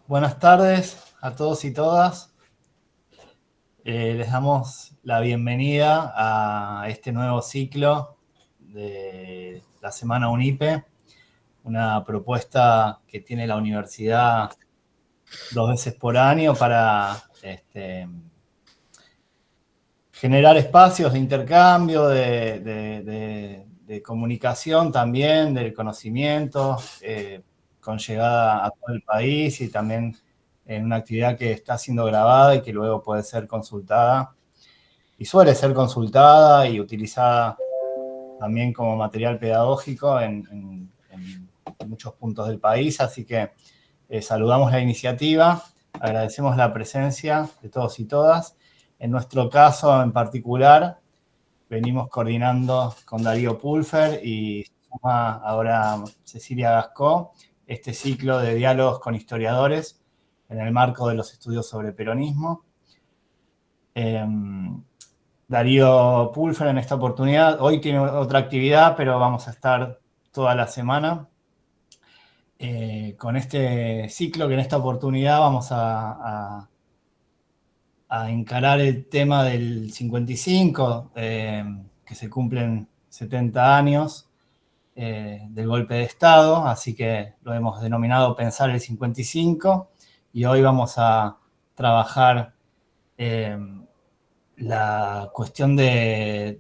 Buenas tardes a todos y todas. Les damos la bienvenida a este nuevo ciclo de la Semana UNIPE, una propuesta que tiene la universidad 2 veces por año para generar espacios de intercambio, de comunicación también, del conocimiento, con llegada a todo el país y también en una actividad que está siendo grabada y que luego puede ser consultada. Y suele ser consultada y utilizada también como material pedagógico en muchos puntos del país. Así que saludamos la iniciativa, agradecemos la presencia de todos y todas. En nuestro caso en particular, venimos coordinando con Darío Pulfer y suma ahora Cecilia Gascó este ciclo de diálogos con historiadores en el marco de los estudios sobre peronismo. Darío Pulfer en esta oportunidad, hoy tiene otra actividad, pero vamos a estar toda la semana con este ciclo que en esta oportunidad vamos a encarar el tema del 55, que se cumplen 70 años del golpe de Estado, así que lo hemos denominado Pensar el 55, y hoy vamos a trabajar la cuestión del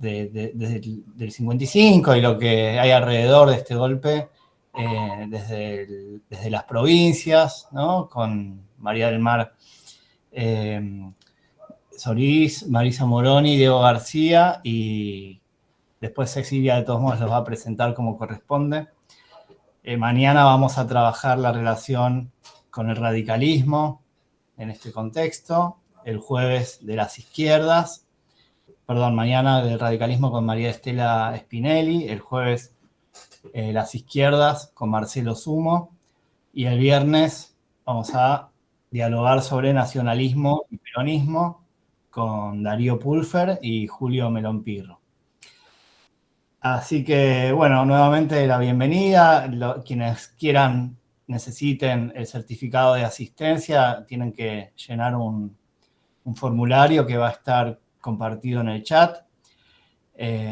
55 y lo que hay alrededor de este golpe desde las provincias, ¿no? Con María del Mar Solís, Marisa Moroni, Diego García, y después Cecilia de todos modos los va a presentar como corresponde. Mañana vamos a trabajar la relación con el radicalismo en este contexto, el jueves de las izquierdas, mañana del radicalismo con María Estela Spinelli, el jueves las izquierdas con Marcelo Sumo, y el viernes vamos a dialogar sobre nacionalismo y peronismo con Darío Pulfer y Julio Melón Pirro. Así que, bueno, nuevamente la bienvenida. Quienes necesiten el certificado de asistencia, tienen que llenar un formulario que va a estar compartido en el chat.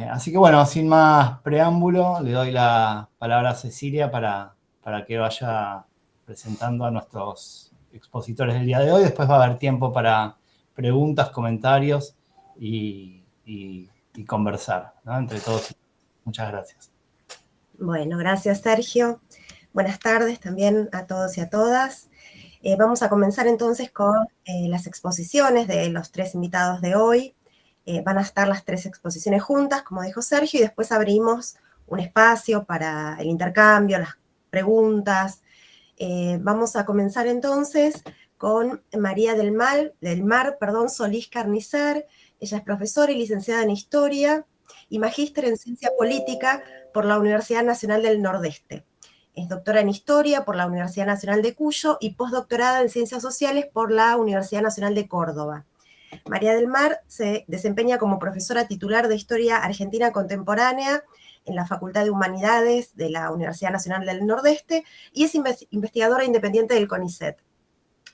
Así que, bueno, sin más preámbulo, le doy la palabra a Cecilia para que vaya presentando a nuestros expositores del día de hoy. Después va a haber tiempo para preguntas, comentarios y conversar, ¿no? Entre todos. Muchas gracias. Bueno, gracias Sergio. Buenas tardes también a todos y a todas. Vamos a comenzar entonces con las exposiciones de los 3 invitados de hoy. Van a estar las 3 exposiciones juntas, como dijo Sergio, y después abrimos un espacio para el intercambio, las preguntas. Vamos a comenzar entonces con María del Mar, Solís Carnicer. Ella es profesora y licenciada en Historia y magíster en Ciencia Política por la Universidad Nacional del Nordeste. Es doctora en Historia por la Universidad Nacional de Cuyo y postdoctorada en Ciencias Sociales por la Universidad Nacional de Córdoba. María del Mar se desempeña como profesora titular de Historia Argentina Contemporánea en la Facultad de Humanidades de la Universidad Nacional del Nordeste y es investigadora independiente del CONICET.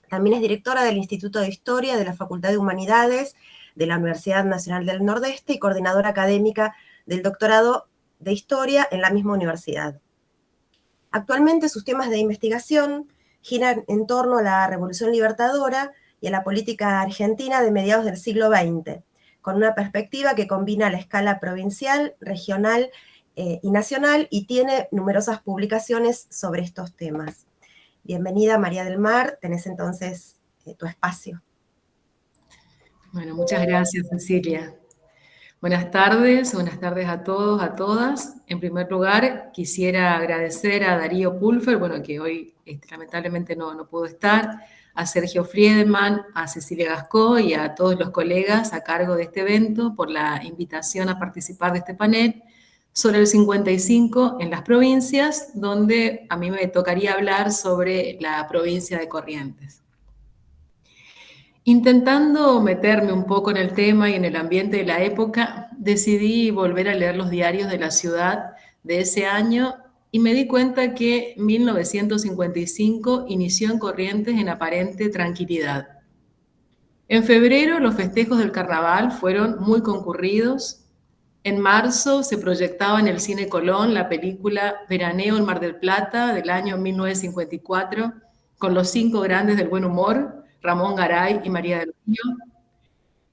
También es directora del Instituto de Historia de la Facultad de Humanidades de la Universidad Nacional del Nordeste y coordinadora académica del doctorado de Historia en la misma universidad. Actualmente sus temas de investigación giran en torno a la Revolución Libertadora y a la política argentina de mediados del siglo XX, con una perspectiva que combina la escala provincial, regional y nacional, y tiene numerosas publicaciones sobre estos temas. Bienvenida María del Mar, tenés entonces tu espacio. Bueno, muchas gracias Cecilia. Buenas tardes a todos, a todas. En primer lugar, quisiera agradecer a Darío Pulfer, que hoy lamentablemente no pudo estar, a Sergio Friedemann, a Cecilia Gascó y a todos los colegas a cargo de este evento por la invitación a participar de este panel sobre el 55 en las provincias, donde a mí me tocaría hablar sobre la provincia de Corrientes. Intentando meterme un poco en el tema y en el ambiente de la época, decidí volver a leer los diarios de la ciudad de ese año y me di cuenta que 1955 inició en Corrientes en aparente tranquilidad. En febrero los festejos del carnaval fueron muy concurridos. En marzo se proyectaba en el Cine Colón la película Veraneo en Mar del Plata del año 1954 con los 5 grandes del buen humor, Ramón Garay y María del Río.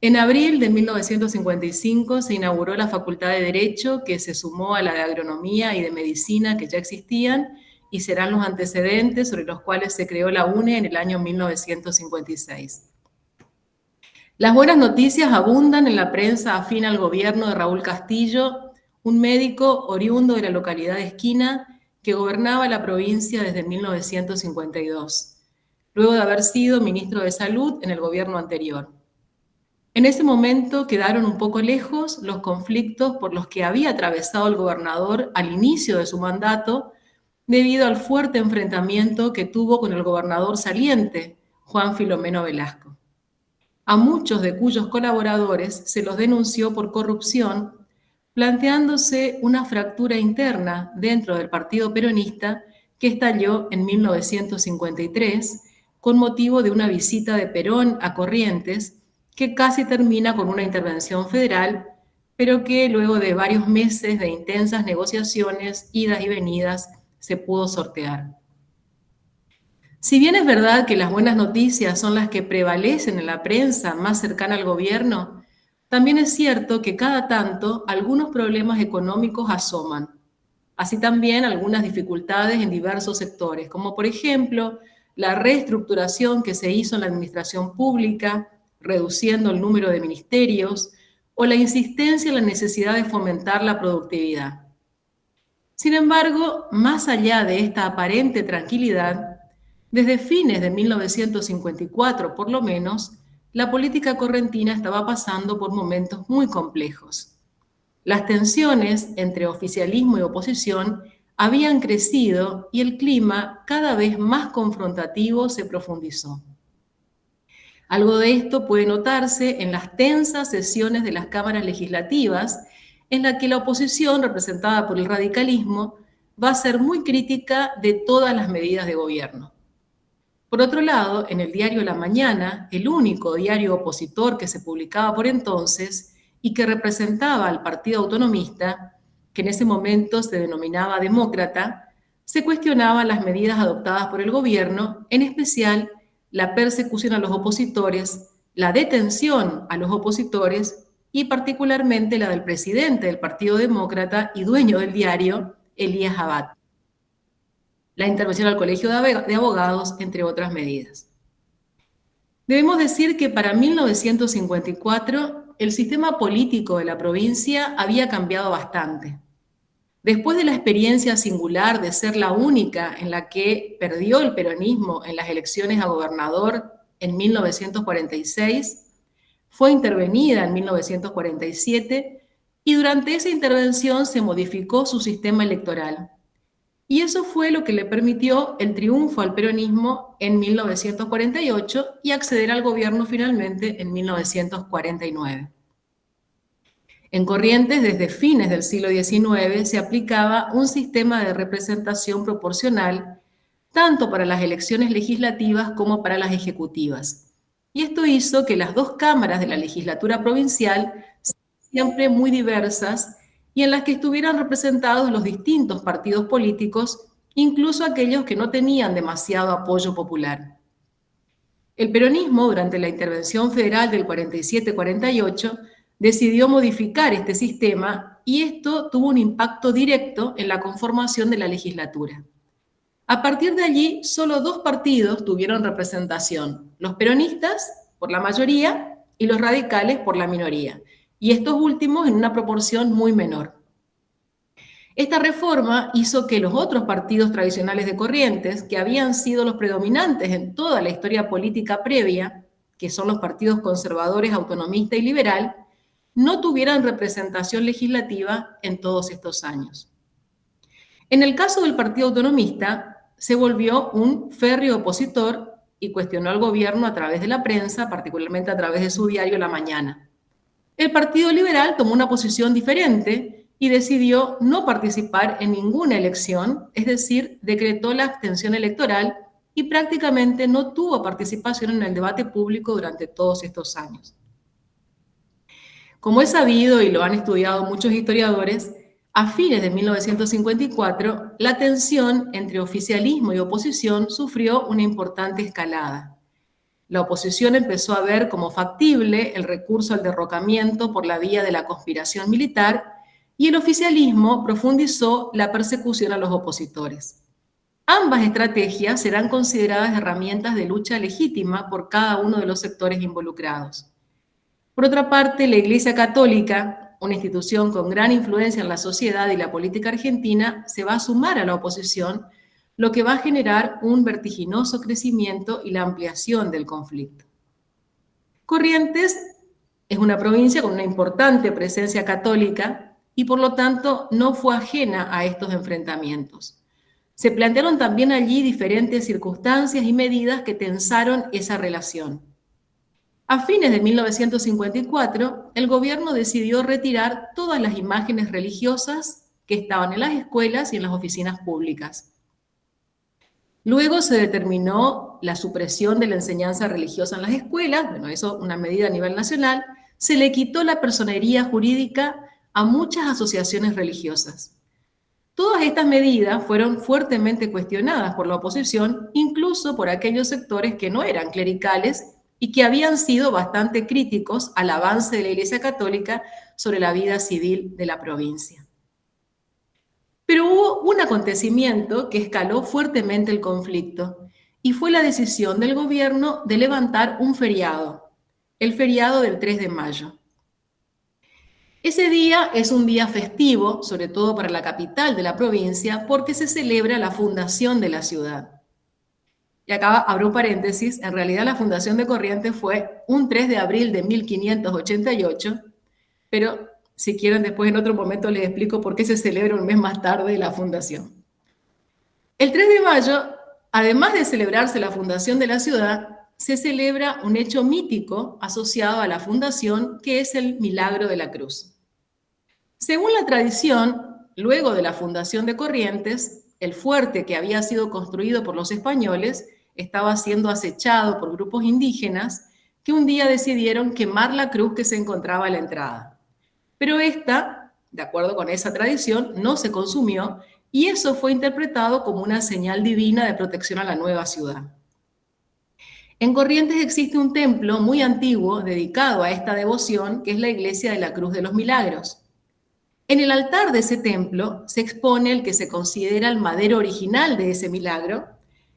En abril de 1955 se inauguró la Facultad de Derecho, que se sumó a la de Agronomía y de Medicina que ya existían y serán los antecedentes sobre los cuales se creó la UNE en el año 1956. Las buenas noticias abundan en la prensa afín al gobierno de Raúl Castillo, un médico oriundo de la localidad de Esquina que gobernaba la provincia desde 1952, luego de haber sido ministro de Salud en el gobierno anterior. En ese momento quedaron un poco lejos los conflictos por los que había atravesado el gobernador al inicio de su mandato, debido al fuerte enfrentamiento que tuvo con el gobernador saliente, Juan Filomeno Velasco. A muchos de cuyos colaboradores se los denunció por corrupción, planteándose una fractura interna dentro del Partido Peronista que estalló en 1953 con motivo de una visita de Perón a Corrientes que casi termina con una intervención federal, pero que luego de varios meses de intensas negociaciones, idas y venidas, se pudo sortear. Si bien es verdad que las buenas noticias son las que prevalecen en la prensa más cercana al gobierno, también es cierto que cada tanto algunos problemas económicos asoman. Así también algunas dificultades en diversos sectores, como por ejemplo la reestructuración que se hizo en la administración pública, reduciendo el número de ministerios, o la insistencia en la necesidad de fomentar la productividad. Sin embargo, más allá de esta aparente tranquilidad, desde fines de 1954 por lo menos, la política correntina estaba pasando por momentos muy complejos. Las tensiones entre oficialismo y oposición habían crecido y el clima cada vez más confrontativo se profundizó. Algo de esto puede notarse en las tensas sesiones de las cámaras legislativas, en la que la oposición, representada por el radicalismo, va a ser muy crítica de todas las medidas de gobierno. Por otro lado, en el diario La Mañana, el único diario opositor que se publicaba por entonces y que representaba al Partido Autonomista, que en ese momento se denominaba Demócrata, se cuestionaban las medidas adoptadas por el gobierno, en especial la persecución a los opositores, la detención a los opositores y particularmente la del presidente del Partido Demócrata y dueño del diario, Elías Abad. La intervención al Colegio de Abogados, entre otras medidas. Debemos decir que para 1954 el sistema político de la provincia había cambiado bastante. Después de la experiencia singular de ser la única en la que perdió el peronismo en las elecciones a gobernador en 1946, fue intervenida en 1947 y durante esa intervención se modificó su sistema electoral. Y eso fue lo que le permitió el triunfo al peronismo en 1948 y acceder al gobierno finalmente en 1949. En Corrientes, desde fines del siglo XIX, se aplicaba un sistema de representación proporcional tanto para las elecciones legislativas como para las ejecutivas. Y esto hizo que las dos cámaras de la legislatura provincial sean siempre muy diversas y en las que estuvieran representados los distintos partidos políticos, incluso aquellos que no tenían demasiado apoyo popular. El peronismo, durante la intervención federal del 47-48, decidió modificar este sistema y esto tuvo un impacto directo en la conformación de la legislatura. A partir de allí, solo dos partidos tuvieron representación, los peronistas por la mayoría y los radicales por la minoría, y estos últimos en una proporción muy menor. Esta reforma hizo que los otros partidos tradicionales de Corrientes, que habían sido los predominantes en toda la historia política previa, que son los partidos conservadores, autonomista y liberal, no tuvieran representación legislativa en todos estos años. En el caso del Partido Autonomista, se volvió un férreo opositor y cuestionó al gobierno a través de la prensa, particularmente a través de su diario La Mañana. El Partido Liberal tomó una posición diferente y decidió no participar en ninguna elección, es decir, decretó la abstención electoral y prácticamente no tuvo participación en el debate público durante todos estos años. Como es sabido y lo han estudiado muchos historiadores, a fines de 1954, la tensión entre oficialismo y oposición sufrió una importante escalada. La oposición empezó a ver como factible el recurso al derrocamiento por la vía de la conspiración militar y el oficialismo profundizó la persecución a los opositores. Ambas estrategias serán consideradas herramientas de lucha legítima por cada uno de los sectores involucrados. Por otra parte, la Iglesia Católica, una institución con gran influencia en la sociedad y la política argentina, se va a sumar a la oposición, lo que va a generar un vertiginoso crecimiento y la ampliación del conflicto. Corrientes es una provincia con una importante presencia católica y por lo tanto no fue ajena a estos enfrentamientos. Se plantearon también allí diferentes circunstancias y medidas que tensaron esa relación. A fines de 1954, el gobierno decidió retirar todas las imágenes religiosas que estaban en las escuelas y en las oficinas públicas. Luego se determinó la supresión de la enseñanza religiosa en las escuelas, bueno, eso una medida a nivel nacional. Se le quitó la personería jurídica a muchas asociaciones religiosas. Todas estas medidas fueron fuertemente cuestionadas por la oposición, incluso por aquellos sectores que no eran clericales y que habían sido bastante críticos al avance de la Iglesia Católica sobre la vida civil de la provincia. Pero hubo un acontecimiento que escaló fuertemente el conflicto y fue la decisión del gobierno de levantar un feriado, el feriado del 3 de mayo. Ese día es un día festivo, sobre todo para la capital de la provincia, porque se celebra la fundación de la ciudad. Y acá abro un paréntesis, en realidad la fundación de Corrientes fue un 3 de abril de 1588, pero si quieren después en otro momento les explico por qué se celebra un mes más tarde la fundación. El 3 de mayo, además de celebrarse la fundación de la ciudad, se celebra un hecho mítico asociado a la fundación, que es el Milagro de la Cruz. Según la tradición, luego de la fundación de Corrientes, el fuerte que había sido construido por los españoles estaba siendo acechado por grupos indígenas que un día decidieron quemar la cruz que se encontraba a la entrada. Pero esta, de acuerdo con esa tradición, no se consumió y eso fue interpretado como una señal divina de protección a la nueva ciudad. En Corrientes existe un templo muy antiguo dedicado a esta devoción, que es la Iglesia de la Cruz de los Milagros. En el altar de ese templo se expone el que se considera el madero original de ese milagro,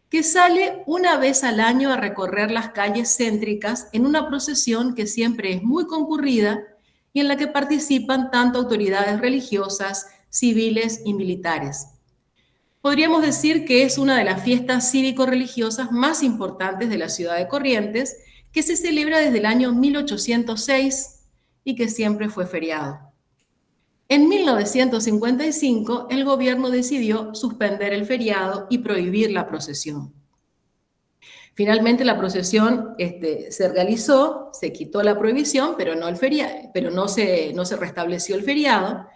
que sale una vez al año a recorrer las calles céntricas en una procesión que siempre es muy concurrida y en la que participan tanto autoridades religiosas, civiles y militares. Podríamos decir que es una de las fiestas cívico-religiosas más importantes de la ciudad de Corrientes, que se celebra desde el año 1806 y que siempre fue feriado. En 1955, el gobierno decidió suspender el feriado y prohibir la procesión. Finalmente, la procesión se realizó, se quitó la prohibición, pero no se restableció el feriado.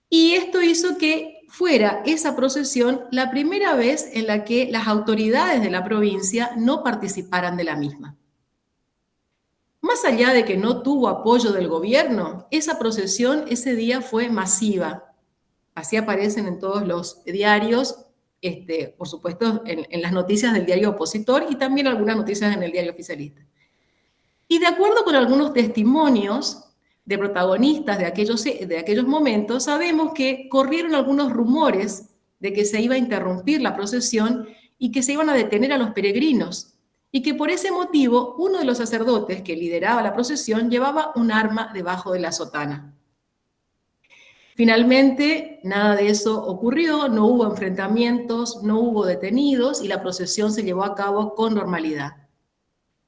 Y esto hizo que fuera esa procesión la primera vez en la que las autoridades de la provincia no participaran de la misma. Más allá de que no tuvo apoyo del gobierno, esa procesión ese día fue masiva. Así aparecen en todos los diarios, por supuesto en las noticias del diario opositor y también algunas noticias en el diario oficialista. Y de acuerdo con algunos testimonios de protagonistas de aquellos momentos, sabemos que corrieron algunos rumores de que se iba a interrumpir la procesión y que se iban a detener a los peregrinos, y que por ese motivo uno de los sacerdotes que lideraba la procesión llevaba un arma debajo de la sotana. Finalmente, nada de eso ocurrió, no hubo enfrentamientos, no hubo detenidos y la procesión se llevó a cabo con normalidad.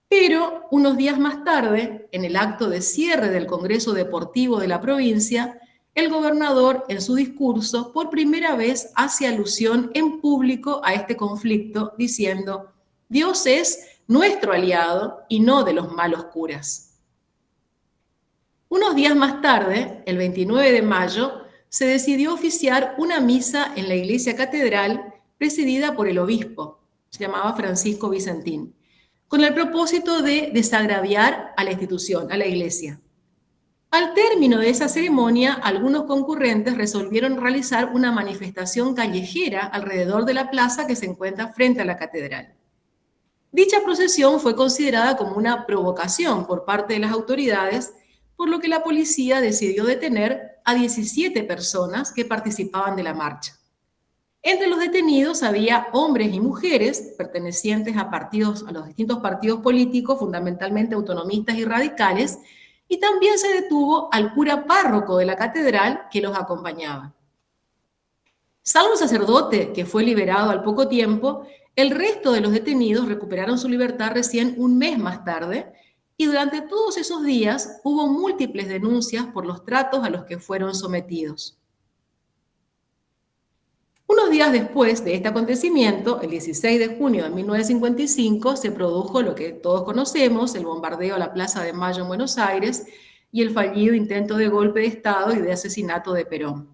Pero unos días más tarde, en el acto de cierre del Congreso Deportivo de la provincia, el gobernador, en su discurso, por primera vez hace alusión en público a este conflicto, diciendo: Dios es nuestro aliado y no de los malos curas. Unos días más tarde, el 29 de mayo, se decidió oficiar una misa en la iglesia catedral presidida por el obispo, se llamaba Francisco Vicentín, con el propósito de desagraviar a la institución, a la iglesia. Al término de esa ceremonia, algunos concurrentes resolvieron realizar una manifestación callejera alrededor de la plaza que se encuentra frente a la catedral. Dicha procesión fue considerada como una provocación por parte de las autoridades, por lo que la policía decidió detener a 17 personas que participaban de la marcha. Entre los detenidos había hombres y mujeres pertenecientes a los distintos partidos políticos, fundamentalmente autonomistas y radicales, y también se detuvo al cura párroco de la catedral que los acompañaba. Salvo el sacerdote, que fue liberado al poco tiempo, el resto de los detenidos recuperaron su libertad recién un mes más tarde, y durante todos esos días hubo múltiples denuncias por los tratos a los que fueron sometidos. Unos días después de este acontecimiento, el 16 de junio de 1955, se produjo lo que todos conocemos, el bombardeo a la Plaza de Mayo en Buenos Aires y el fallido intento de golpe de Estado y de asesinato de Perón.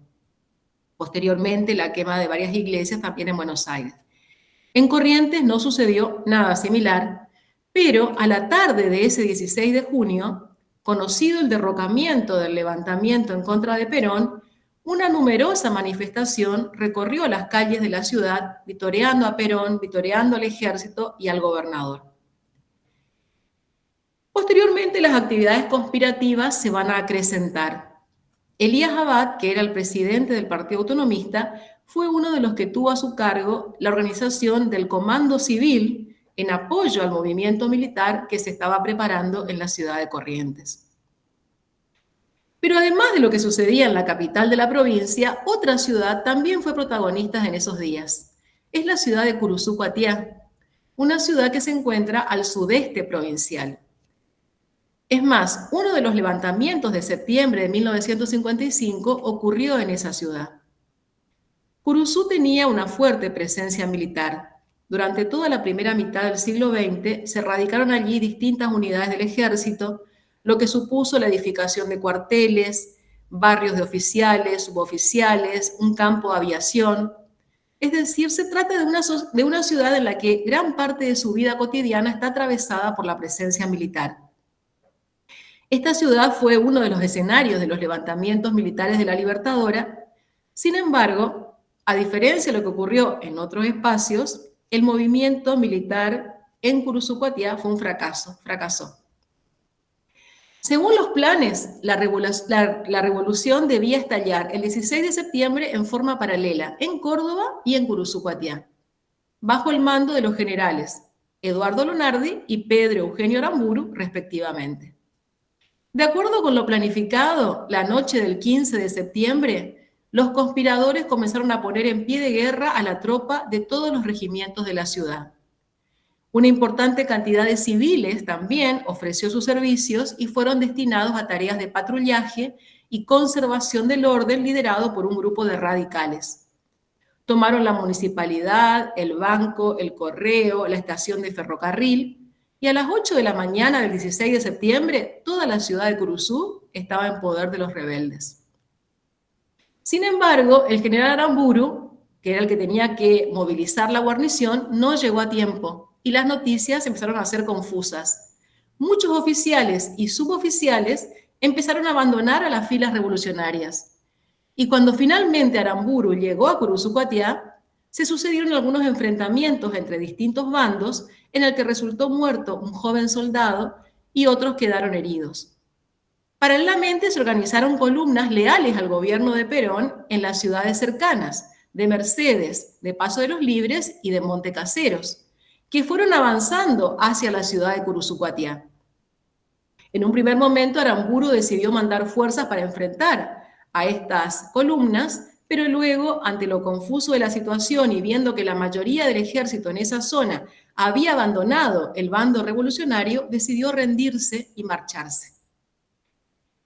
Posteriormente, la quema de varias iglesias también en Buenos Aires. En Corrientes no sucedió nada similar, pero a la tarde de ese 16 de junio, conocido el derrocamiento del levantamiento en contra de Perón, una numerosa manifestación recorrió las calles de la ciudad, vitoreando a Perón, vitoreando al ejército y al gobernador. Posteriormente, las actividades conspirativas se van a acrecentar. Elías Abad, que era el presidente del Partido Autonomista, fue uno de los que tuvo a su cargo la organización del Comando Civil en apoyo al movimiento militar que se estaba preparando en la ciudad de Corrientes. Pero además de lo que sucedía en la capital de la provincia, otra ciudad también fue protagonista en esos días. Es la ciudad de Curuzú-Cuatiá, una ciudad que se encuentra al sudeste provincial. Es más, uno de los levantamientos de septiembre de 1955 ocurrió en esa ciudad. Curuzú tenía una fuerte presencia militar. Durante toda la primera mitad del siglo XX se radicaron allí distintas unidades del ejército, lo que supuso la edificación de cuarteles, barrios de oficiales, suboficiales, un campo de aviación. Es decir, se trata de una ciudad en la que gran parte de su vida cotidiana está atravesada por la presencia militar. Esta ciudad fue uno de los escenarios de los levantamientos militares de la Libertadora. Sin embargo, a diferencia de lo que ocurrió en otros espacios, el movimiento militar en Curuzú-Cuatiá fue un fracaso, fracasó. Según los planes, la revolución debía estallar el 16 de septiembre en forma paralela en Córdoba y en Curuzú-Cuatiá, bajo el mando de los generales Eduardo Lonardi y Pedro Eugenio Aramburu, respectivamente. De acuerdo con lo planificado, la noche del 15 de septiembre, los conspiradores comenzaron a poner en pie de guerra a la tropa de todos los regimientos de la ciudad. Una importante cantidad de civiles también ofreció sus servicios y fueron destinados a tareas de patrullaje y conservación del orden liderado por un grupo de radicales. Tomaron la municipalidad, el banco, el correo, la estación de ferrocarril y a las 8 de la mañana del 16 de septiembre toda la ciudad de Curuzú estaba en poder de los rebeldes. Sin embargo, el general Aramburu, que era el que tenía que movilizar la guarnición, no llegó a tiempo. Y las noticias empezaron a ser confusas. Muchos oficiales y suboficiales empezaron a abandonar a las filas revolucionarias. Y cuando finalmente Aramburu llegó a Curuzú-Cuatiá, se sucedieron algunos enfrentamientos entre distintos bandos en el que resultó muerto un joven soldado y otros quedaron heridos. Paralelamente se organizaron columnas leales al gobierno de Perón en las ciudades cercanas, de Mercedes, de Paso de los Libres y de Montecaseros, que fueron avanzando hacia la ciudad de Curuzú-Cuatiá. En un primer momento, Aramburu decidió mandar fuerzas para enfrentar a estas columnas, pero luego, ante lo confuso de la situación y viendo que la mayoría del ejército en esa zona había abandonado el bando revolucionario, decidió rendirse y marcharse.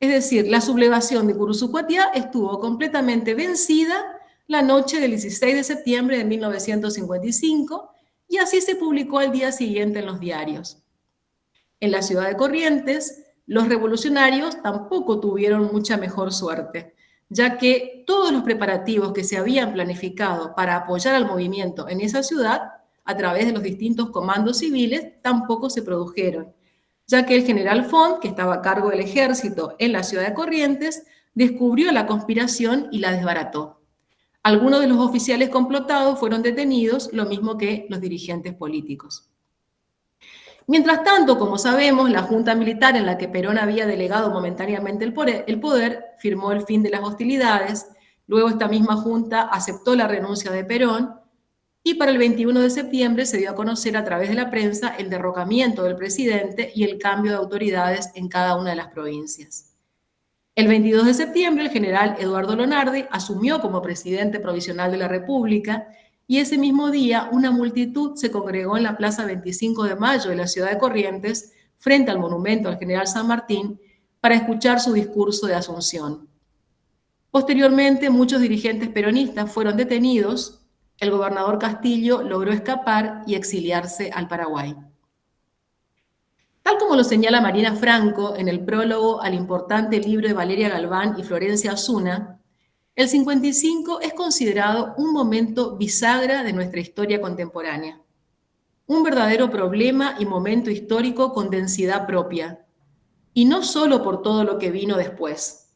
Es decir, la sublevación de Curuzú-Cuatiá estuvo completamente vencida la noche del 16 de septiembre de 1955, y así se publicó al día siguiente en los diarios. En la ciudad de Corrientes, los revolucionarios tampoco tuvieron mucha mejor suerte. ya que todos los preparativos que se habían planificado para apoyar al movimiento en esa ciudad, a través de los distintos comandos civiles, tampoco se produjeron, ya que el general Font, que estaba a cargo del ejército en la ciudad de Corrientes, descubrió la conspiración y la desbarató. Algunos de los oficiales complotados fueron detenidos, lo mismo que los dirigentes políticos. Mientras tanto, como sabemos, la junta militar en la que Perón había delegado momentáneamente el poder firmó el fin de las hostilidades. Luego esta misma junta aceptó la renuncia de Perón y para el 21 de septiembre se dio a conocer a través de la prensa el derrocamiento del presidente y el cambio de autoridades en cada una de las provincias. El 22 de septiembre el general Eduardo Lonardi asumió como presidente provisional de la República y ese mismo día una multitud se congregó en la Plaza 25 de Mayo de la ciudad de Corrientes, frente al monumento al general San Martín, para escuchar su discurso de Asunción. Posteriormente, muchos dirigentes peronistas fueron detenidos. El gobernador Castillo logró escapar y exiliarse al Paraguay. Tal como lo señala Marina Franco en el prólogo al importante libro de Valeria Galván y Florencia Osuna, el 55 es considerado un momento bisagra de nuestra historia contemporánea, un verdadero problema y momento histórico con densidad propia, y no solo por todo lo que vino después.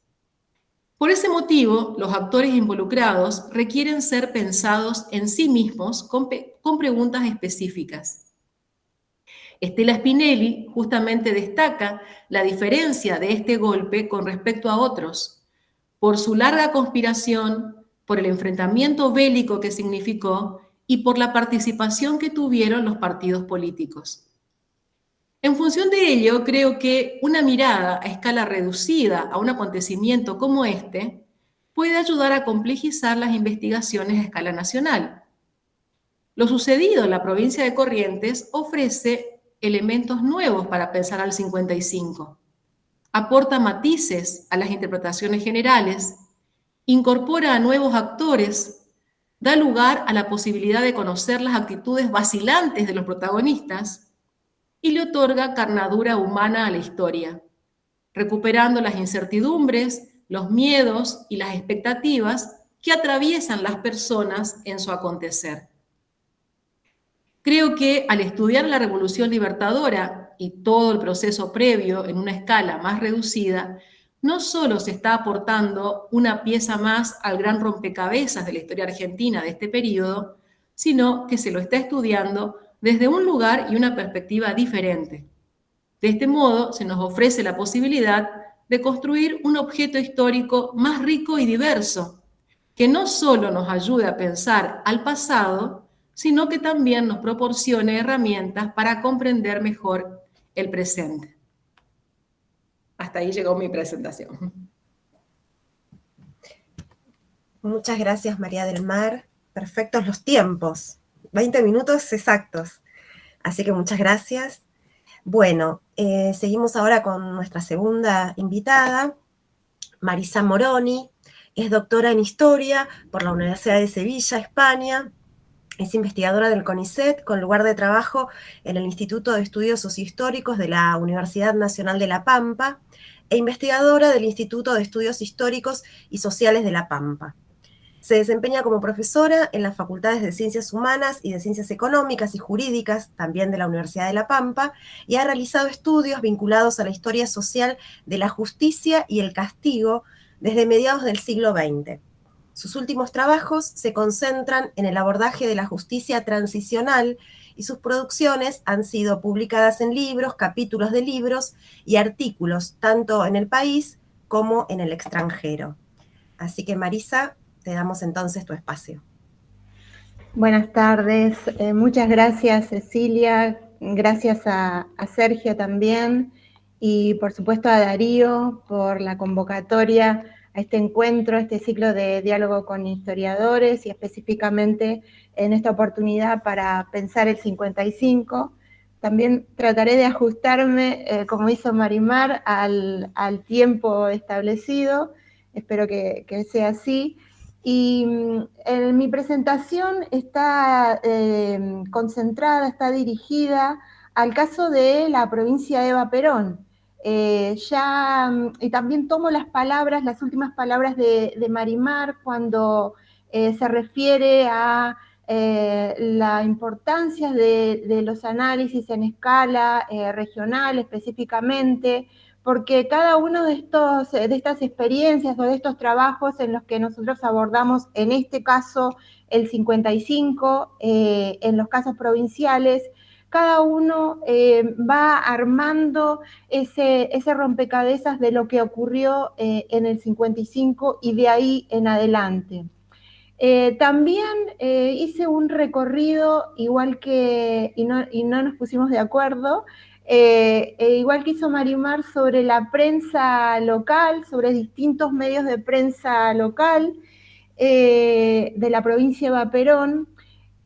Por ese motivo, los actores involucrados requieren ser pensados en sí mismos con preguntas específicas. Estela Spinelli justamente destaca la diferencia de este golpe con respecto a otros, por su larga conspiración, por el enfrentamiento bélico que significó y por la participación que tuvieron los partidos políticos. En función de ello, creo que una mirada a escala reducida a un acontecimiento como este puede ayudar a complejizar las investigaciones a escala nacional. Lo sucedido en la provincia de Corrientes ofrece elementos nuevos para pensar al 55. Aporta matices a las interpretaciones generales, incorpora a nuevos actores, da lugar a la posibilidad de conocer las actitudes vacilantes de los protagonistas y le otorga carnadura humana a la historia, recuperando las incertidumbres, los miedos y las expectativas que atraviesan las personas en su acontecer. Creo que al estudiar la Revolución Libertadora y todo el proceso previo en una escala más reducida, no solo se está aportando una pieza más al gran rompecabezas de la historia argentina de este periodo, sino que se lo está estudiando desde un lugar y una perspectiva diferente. De este modo, se nos ofrece la posibilidad de construir un objeto histórico más rico y diverso, que no solo nos ayude a pensar al pasado, sino que también nos proporcione herramientas para comprender mejor el presente. Hasta ahí llegó mi presentación. Muchas gracias, María del Mar. Perfectos los tiempos, 20 minutos exactos. Así que muchas gracias. Bueno, seguimos ahora con nuestra segunda invitada, Marisa Moroni. Es doctora en Historia por la Universidad de Sevilla, España. Es investigadora del CONICET, con lugar de trabajo en el Instituto de Estudios Sociohistóricos de la Universidad Nacional de La Pampa, e investigadora del Instituto de Estudios Históricos y Sociales de La Pampa. Se desempeña como profesora en las facultades de Ciencias Humanas y de Ciencias Económicas y Jurídicas, también de la Universidad de La Pampa, y ha realizado estudios vinculados a la historia social de la justicia y el castigo desde mediados del siglo XX. Sus últimos trabajos se concentran en el abordaje de la justicia transicional y sus producciones han sido publicadas en libros, capítulos de libros y artículos, tanto en el país como en el extranjero. Así que, Marisa, te damos entonces tu espacio. Buenas tardes, muchas gracias, Cecilia, gracias a Sergio también, y por supuesto a Darío por la convocatoria a este encuentro, a este ciclo de diálogo con historiadores, y específicamente en esta oportunidad para pensar el 55. También trataré de ajustarme, como hizo Marimar, al tiempo establecido. Espero que sea así. Y mi presentación está concentrada, está dirigida al caso de la provincia de Eva Perón. y también tomo las últimas palabras de Marimar cuando se refiere a la importancia de los análisis en escala regional específicamente, porque cada uno de estas experiencias o de estos trabajos en los que nosotros abordamos, en este caso el 55, en los casos provinciales, cada uno va armando ese rompecabezas de lo que ocurrió en el 55 y de ahí en adelante. También hice un recorrido, igual que, y no nos pusimos de acuerdo, igual que hizo Marimar, sobre la prensa local, sobre distintos medios de prensa local de la provincia de Eva Perón,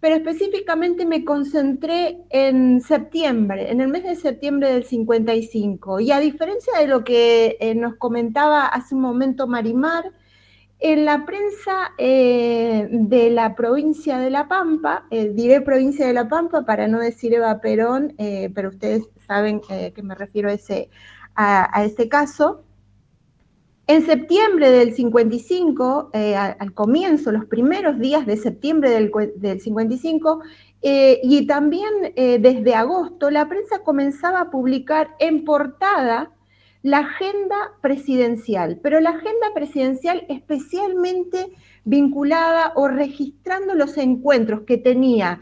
pero específicamente me concentré en septiembre, en el mes de septiembre del 55, y a diferencia de lo que nos comentaba hace un momento Marimar, en la prensa de la provincia de La Pampa, diré provincia de La Pampa para no decir Eva Perón, pero ustedes saben que me refiero a ese caso. En septiembre del 55, al comienzo, los primeros días de septiembre del 55, y también desde agosto, la prensa comenzaba a publicar en portada la agenda presidencial, pero la agenda presidencial especialmente vinculada o registrando los encuentros que tenía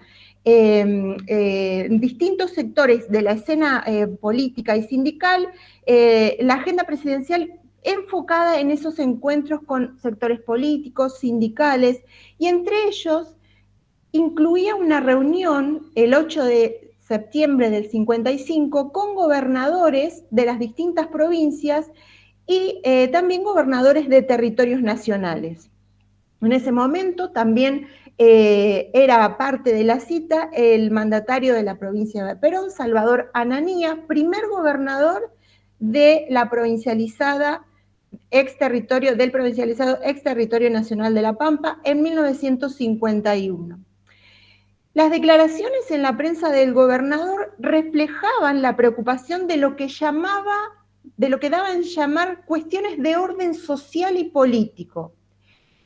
distintos sectores de la escena política y sindical, la agenda presidencial enfocada en esos encuentros con sectores políticos, sindicales, y entre ellos incluía una reunión el 8 de septiembre del 55 con gobernadores de las distintas provincias y también gobernadores de territorios nacionales. En ese momento también era parte de la cita el mandatario de la provincia de Perón, Salvador Ananía, primer gobernador de la provincializada del provincializado ex territorio nacional de La Pampa en 1951. Las declaraciones en la prensa del gobernador reflejaban la preocupación de lo que daban llamar cuestiones de orden social y político,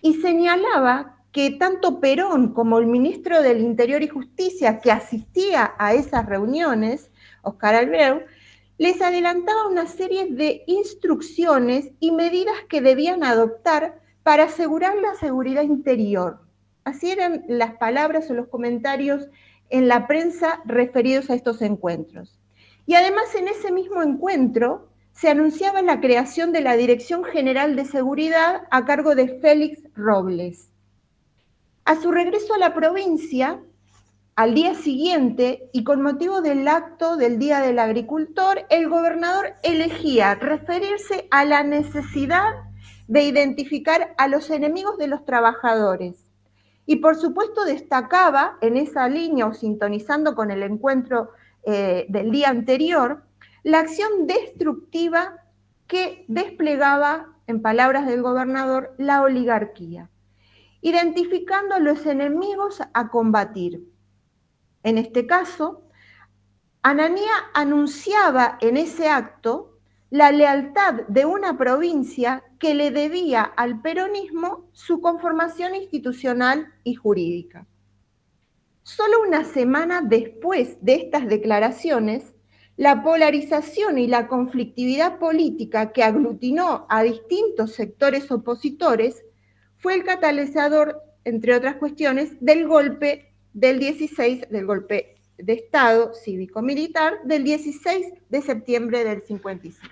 y señalaba que tanto Perón como el ministro del Interior y Justicia, que asistía a esas reuniones, Óscar Albreu, les adelantaba una serie de instrucciones y medidas que debían adoptar para asegurar la seguridad interior. Así eran las palabras o los comentarios en la prensa referidos a estos encuentros. Y además en ese mismo encuentro se anunciaba la creación de la Dirección General de Seguridad a cargo de Félix Robles. A su regreso a la provincia, al día siguiente, y con motivo del acto del Día del Agricultor, el gobernador elegía referirse a la necesidad de identificar a los enemigos de los trabajadores. Y por supuesto destacaba en esa línea, o sintonizando con el encuentro del día anterior, la acción destructiva que desplegaba, en palabras del gobernador, la oligarquía, identificando a los enemigos a combatir. En este caso, Ananía anunciaba en ese acto la lealtad de una provincia que le debía al peronismo su conformación institucional y jurídica. Solo una semana después de estas declaraciones, la polarización y la conflictividad política que aglutinó a distintos sectores opositores fue el catalizador, entre otras cuestiones, del golpe del 16, del golpe de Estado cívico-militar del 16 de septiembre del 55.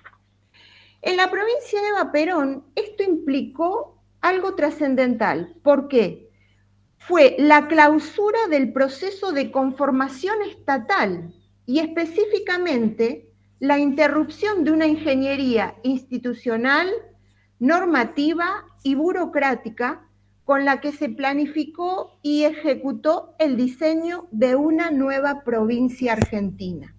En la provincia de Eva Perón, esto implicó algo trascendental. ¿Por qué? Fue la clausura del proceso de conformación estatal y específicamente la interrupción de una ingeniería institucional, normativa y burocrática con la que se planificó y ejecutó el diseño de una nueva provincia argentina,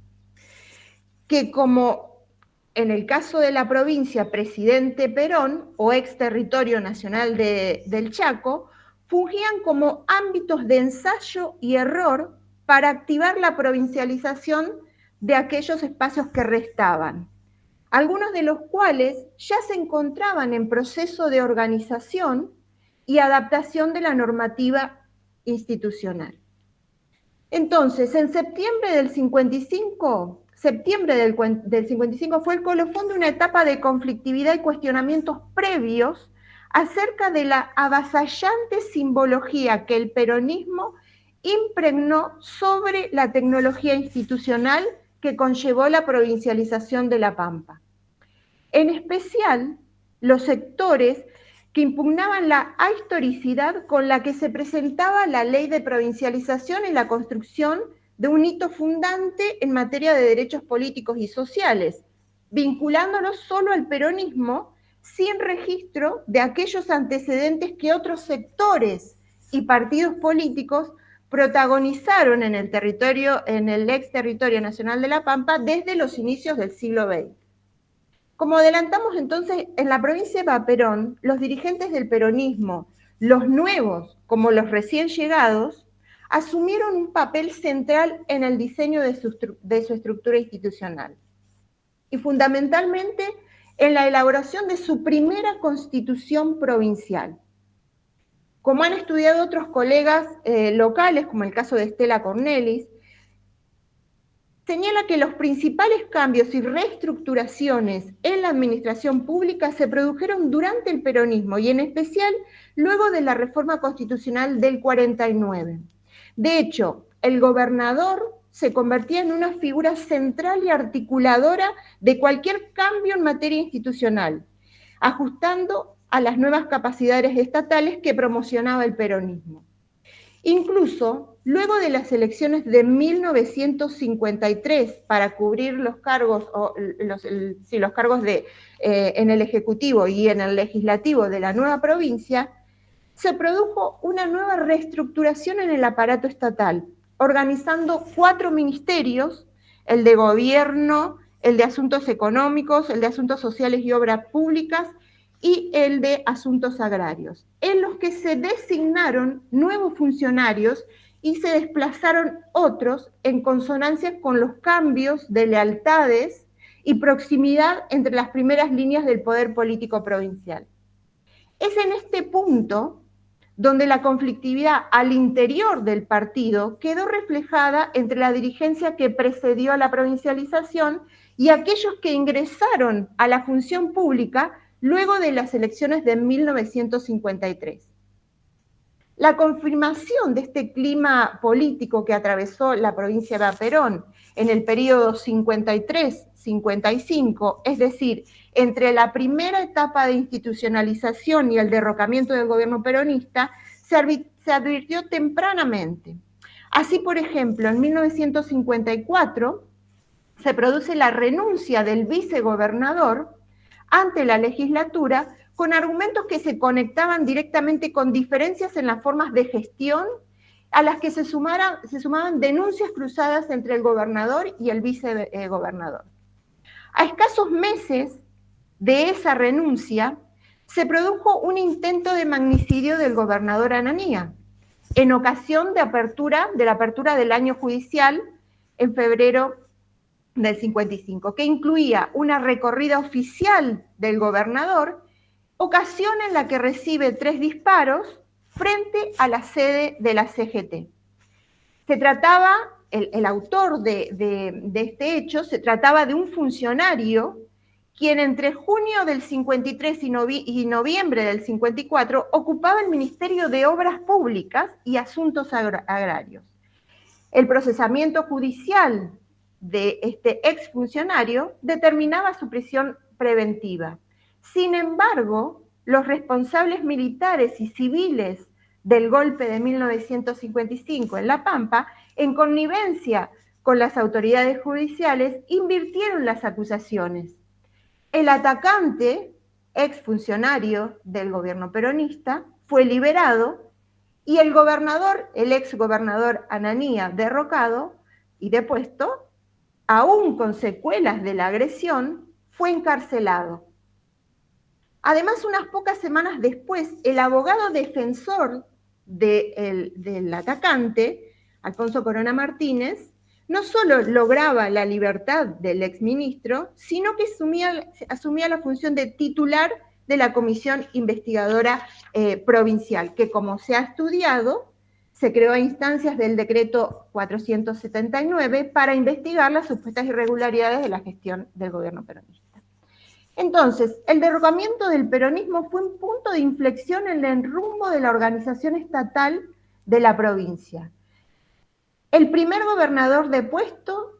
que como en el caso de la provincia Presidente Perón o ex territorio nacional del Chaco, fungían como ámbitos de ensayo y error para activar la provincialización de aquellos espacios que restaban. algunos de los cuales ya se encontraban en proceso de organización y adaptación de la normativa institucional. Entonces, en septiembre del 55 fue el colofón de una etapa de conflictividad y cuestionamientos previos acerca de la avasallante simbología que el peronismo impregnó sobre la tecnología institucional que conllevó la provincialización de La Pampa. En especial, los sectores que impugnaban la ahistoricidad con la que se presentaba la ley de provincialización en la construcción de un hito fundante en materia de derechos políticos y sociales, vinculándolos solo al peronismo sin registro de aquellos antecedentes que otros sectores y partidos políticos protagonizaron en el ex territorio nacional de La Pampa desde los inicios del siglo XX. Como adelantamos entonces, en la provincia de Vaperón, los dirigentes del peronismo, los nuevos como los recién llegados, asumieron un papel central en el diseño de su estructura institucional y fundamentalmente en la elaboración de su primera constitución provincial. Como han estudiado otros colegas locales, como el caso de Estela Cornelis, señala que los principales cambios y reestructuraciones en la administración pública se produjeron durante el peronismo y en especial luego de la reforma constitucional del 49. De hecho, el gobernador se convertía en una figura central y articuladora de cualquier cambio en materia institucional, ajustando a las nuevas capacidades estatales que promocionaba el peronismo. Incluso, luego de las elecciones de 1953 para cubrir los cargos, los cargos en el Ejecutivo y en el Legislativo de la nueva provincia, se produjo una nueva reestructuración en el aparato estatal, organizando 4 ministerios, el de Gobierno, el de Asuntos Económicos, el de Asuntos Sociales y Obras Públicas, y el de Asuntos Agrarios, en los que se designaron nuevos funcionarios y se desplazaron otros en consonancia con los cambios de lealtades y proximidad entre las primeras líneas del poder político provincial. Es en este punto donde la conflictividad al interior del partido quedó reflejada entre la dirigencia que precedió a la provincialización y aquellos que ingresaron a la función pública luego de las elecciones de 1953. La confirmación de este clima político que atravesó la provincia de Vaperón en el periodo 53-55, es decir, entre la primera etapa de institucionalización y el derrocamiento del gobierno peronista, se advirtió tempranamente. Así, por ejemplo, en 1954 se produce la renuncia del vicegobernador ante la legislatura con argumentos que se conectaban directamente con diferencias en las formas de gestión a las que se sumaban denuncias cruzadas entre el gobernador y el vicegobernador. A escasos meses de esa renuncia, se produjo un intento de magnicidio del gobernador Ananía, en ocasión de la apertura del año judicial en febrero del 55, que incluía una recorrida oficial del gobernador, ocasión en la que recibe 3 disparos frente a la sede de la CGT. Se trataba, el autor de este hecho, se trataba de un funcionario quien entre junio del 53 y noviembre del 54 ocupaba el Ministerio de Obras Públicas y Asuntos Agrarios. El procesamiento judicial de este exfuncionario determinaba su prisión preventiva. Sin embargo, los responsables militares y civiles del golpe de 1955 en La Pampa, en connivencia con las autoridades judiciales, invirtieron las acusaciones. El atacante, exfuncionario del gobierno peronista, fue liberado y el exgobernador Ananía, derrocado y depuesto, aún con secuelas de la agresión, fue encarcelado. Además, unas pocas semanas después, el abogado defensor del atacante, Alfonso Corona Martínez, no solo lograba la libertad del exministro, sino que asumía la función de titular de la Comisión Investigadora Provincial, que, como se ha estudiado, se creó a instancias del decreto 479 para investigar las supuestas irregularidades de la gestión del gobierno peronista. Entonces, el derrocamiento del peronismo fue un punto de inflexión en el rumbo de la organización estatal de la provincia. El primer gobernador depuesto,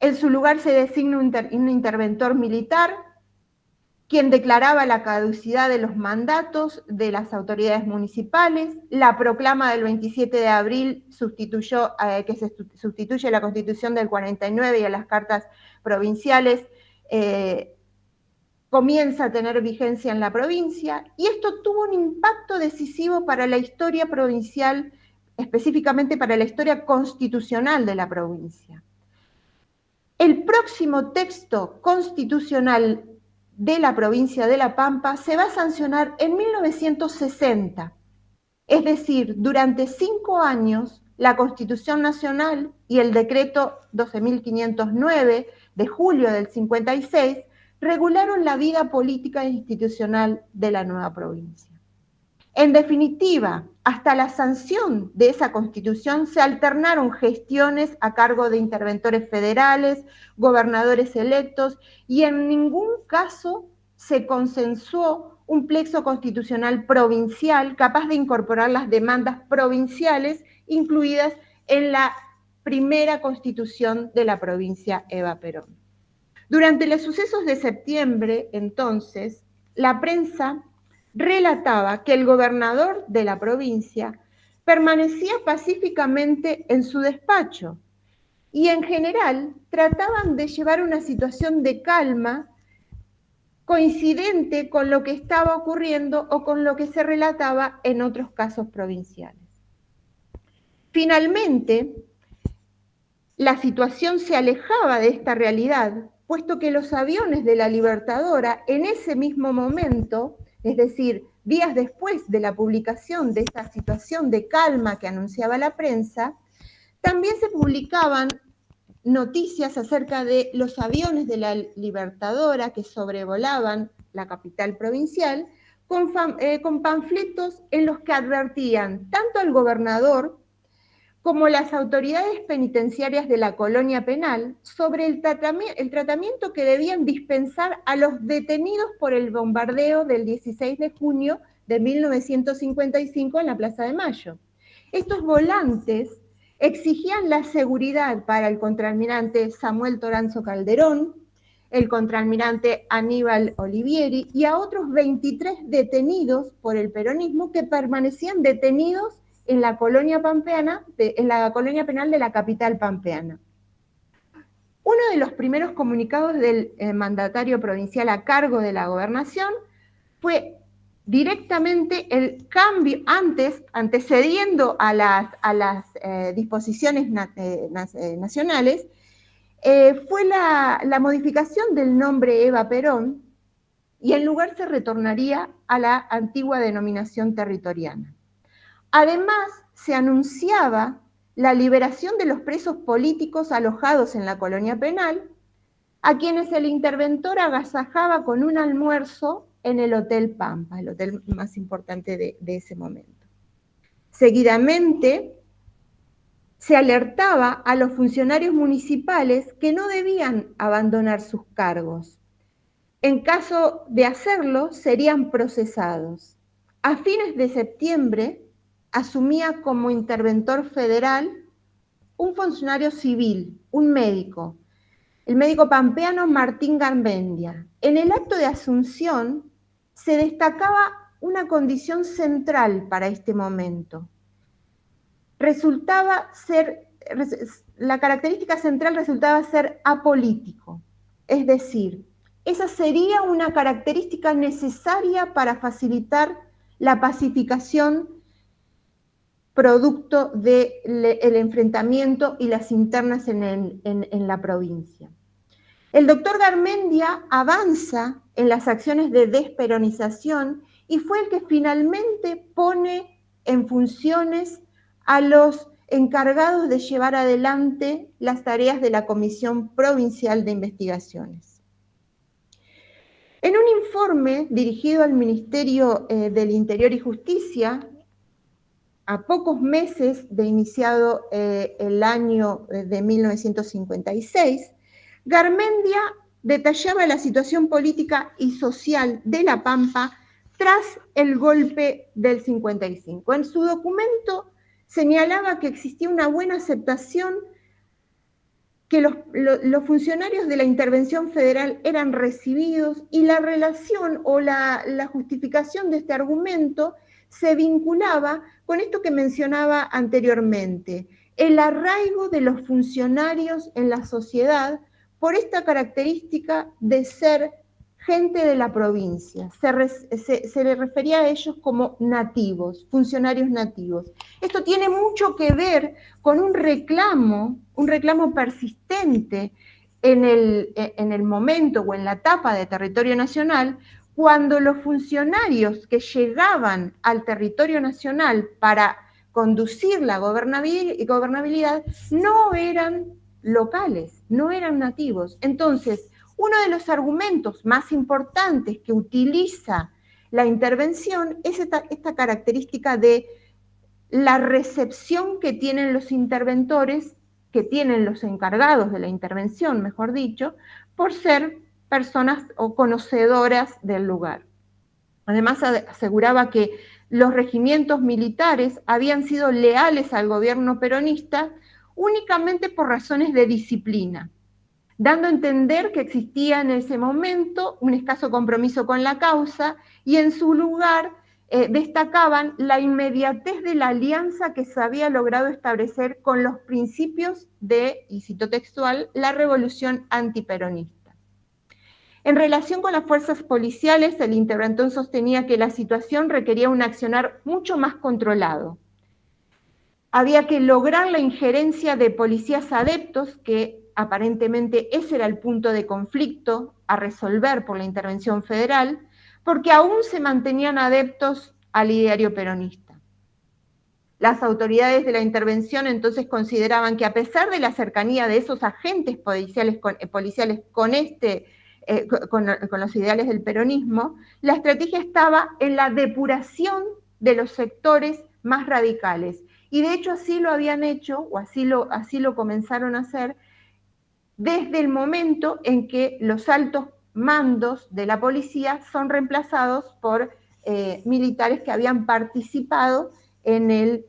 en su lugar se designa un interventor militar, quien declaraba la caducidad de los mandatos de las autoridades municipales. La proclama del 27 de abril que se sustituye la Constitución del 49 y a las cartas provinciales, comienza a tener vigencia en la provincia, y esto tuvo un impacto decisivo para la historia provincial, específicamente para la historia constitucional de la provincia. El próximo texto constitucional de la provincia de La Pampa se va a sancionar en 1960. Es decir, durante 5 años, la Constitución Nacional y el decreto 12.509 de julio del 56 regularon la vida política e institucional de la nueva provincia. En definitiva, hasta la sanción de esa Constitución se alternaron gestiones a cargo de interventores federales, gobernadores electos, y en ningún caso se consensuó un plexo constitucional provincial capaz de incorporar las demandas provinciales incluidas en la primera Constitución de la provincia Eva Perón. Durante los sucesos de septiembre, entonces, la prensa relataba que el gobernador de la provincia permanecía pacíficamente en su despacho y en general trataban de llevar una situación de calma coincidente con lo que estaba ocurriendo o con lo que se relataba en otros casos provinciales. Finalmente, la situación se alejaba de esta realidad, puesto que los aviones de la Libertadora en ese mismo momento, es decir, días después de la publicación de esta situación de calma que anunciaba la prensa, también se publicaban noticias acerca de los aviones de la Libertadora que sobrevolaban la capital provincial, con panfletos en los que advertían tanto al gobernador como las autoridades penitenciarias de la colonia penal sobre el tratamiento que debían dispensar a los detenidos por el bombardeo del 16 de junio de 1955 en la Plaza de Mayo. Estos volantes exigían la seguridad para el contraalmirante Samuel Toranzo Calderón, el contraalmirante Aníbal Olivieri y a otros 23 detenidos por el peronismo que permanecían detenidos en la colonia pampeana, en la colonia penal de la capital pampeana. Uno de los primeros comunicados del mandatario provincial a cargo de la gobernación fue directamente el cambio, antecediendo a las disposiciones nacionales, fue la modificación del nombre Eva Perón, y en lugar se retornaría a la antigua denominación territoriana. Además, se anunciaba la liberación de los presos políticos alojados en la colonia penal, a quienes el interventor agasajaba con un almuerzo en el Hotel Pampa, el hotel más importante de ese momento. Seguidamente, se alertaba a los funcionarios municipales que no debían abandonar sus cargos. En caso de hacerlo, serían procesados. A fines de septiembre, asumía como interventor federal un funcionario civil, un médico, el médico pampeano Martín Garmendia. En el acto de asunción se destacaba una condición central para este momento. La característica central resultaba ser apolítico, es decir, esa sería una característica necesaria para facilitar la pacificación producto del enfrentamiento y las internas en la provincia. El doctor Garmendia avanza en las acciones de desperonización y fue el que finalmente pone en funciones a los encargados de llevar adelante las tareas de la Comisión Provincial de Investigaciones. En un informe dirigido al Ministerio del Interior y Justicia, a pocos meses de iniciado el año de 1956, Garmendia detallaba la situación política y social de La Pampa tras el golpe del 55. En su documento señalaba que existía una buena aceptación, que los funcionarios de la intervención federal eran recibidos, y la relación o la justificación de este argumento se vinculaba con esto que mencionaba anteriormente, el arraigo de los funcionarios en la sociedad por esta característica de ser gente de la provincia. Se le refería a ellos como nativos, funcionarios nativos. Esto tiene mucho que ver con un reclamo persistente en el momento o en la etapa de territorio nacional, cuando los funcionarios que llegaban al territorio nacional para conducir la gobernabilidad no eran locales, no eran nativos. Entonces, uno de los argumentos más importantes que utiliza la intervención es esta característica de la recepción que tienen los interventores, que tienen los encargados de la intervención, mejor dicho, por ser personas o conocedoras del lugar. Además, aseguraba que los regimientos militares habían sido leales al gobierno peronista únicamente por razones de disciplina, dando a entender que existía en ese momento un escaso compromiso con la causa, y en su lugar destacaban la inmediatez de la alianza que se había logrado establecer con los principios de, y cito textual, la revolución antiperonista. En relación con las fuerzas policiales, el interventón sostenía que la situación requería un accionar mucho más controlado. Había que lograr la injerencia de policías adeptos, que aparentemente ese era el punto de conflicto a resolver por la intervención federal, porque aún se mantenían adeptos al ideario peronista. Las autoridades de la intervención entonces consideraban que, a pesar de la cercanía de esos agentes policiales con los ideales del peronismo, la estrategia estaba en la depuración de los sectores más radicales. Y de hecho así lo habían hecho, o así lo comenzaron a hacer, desde el momento en que los altos mandos de la policía son reemplazados por militares que habían participado en el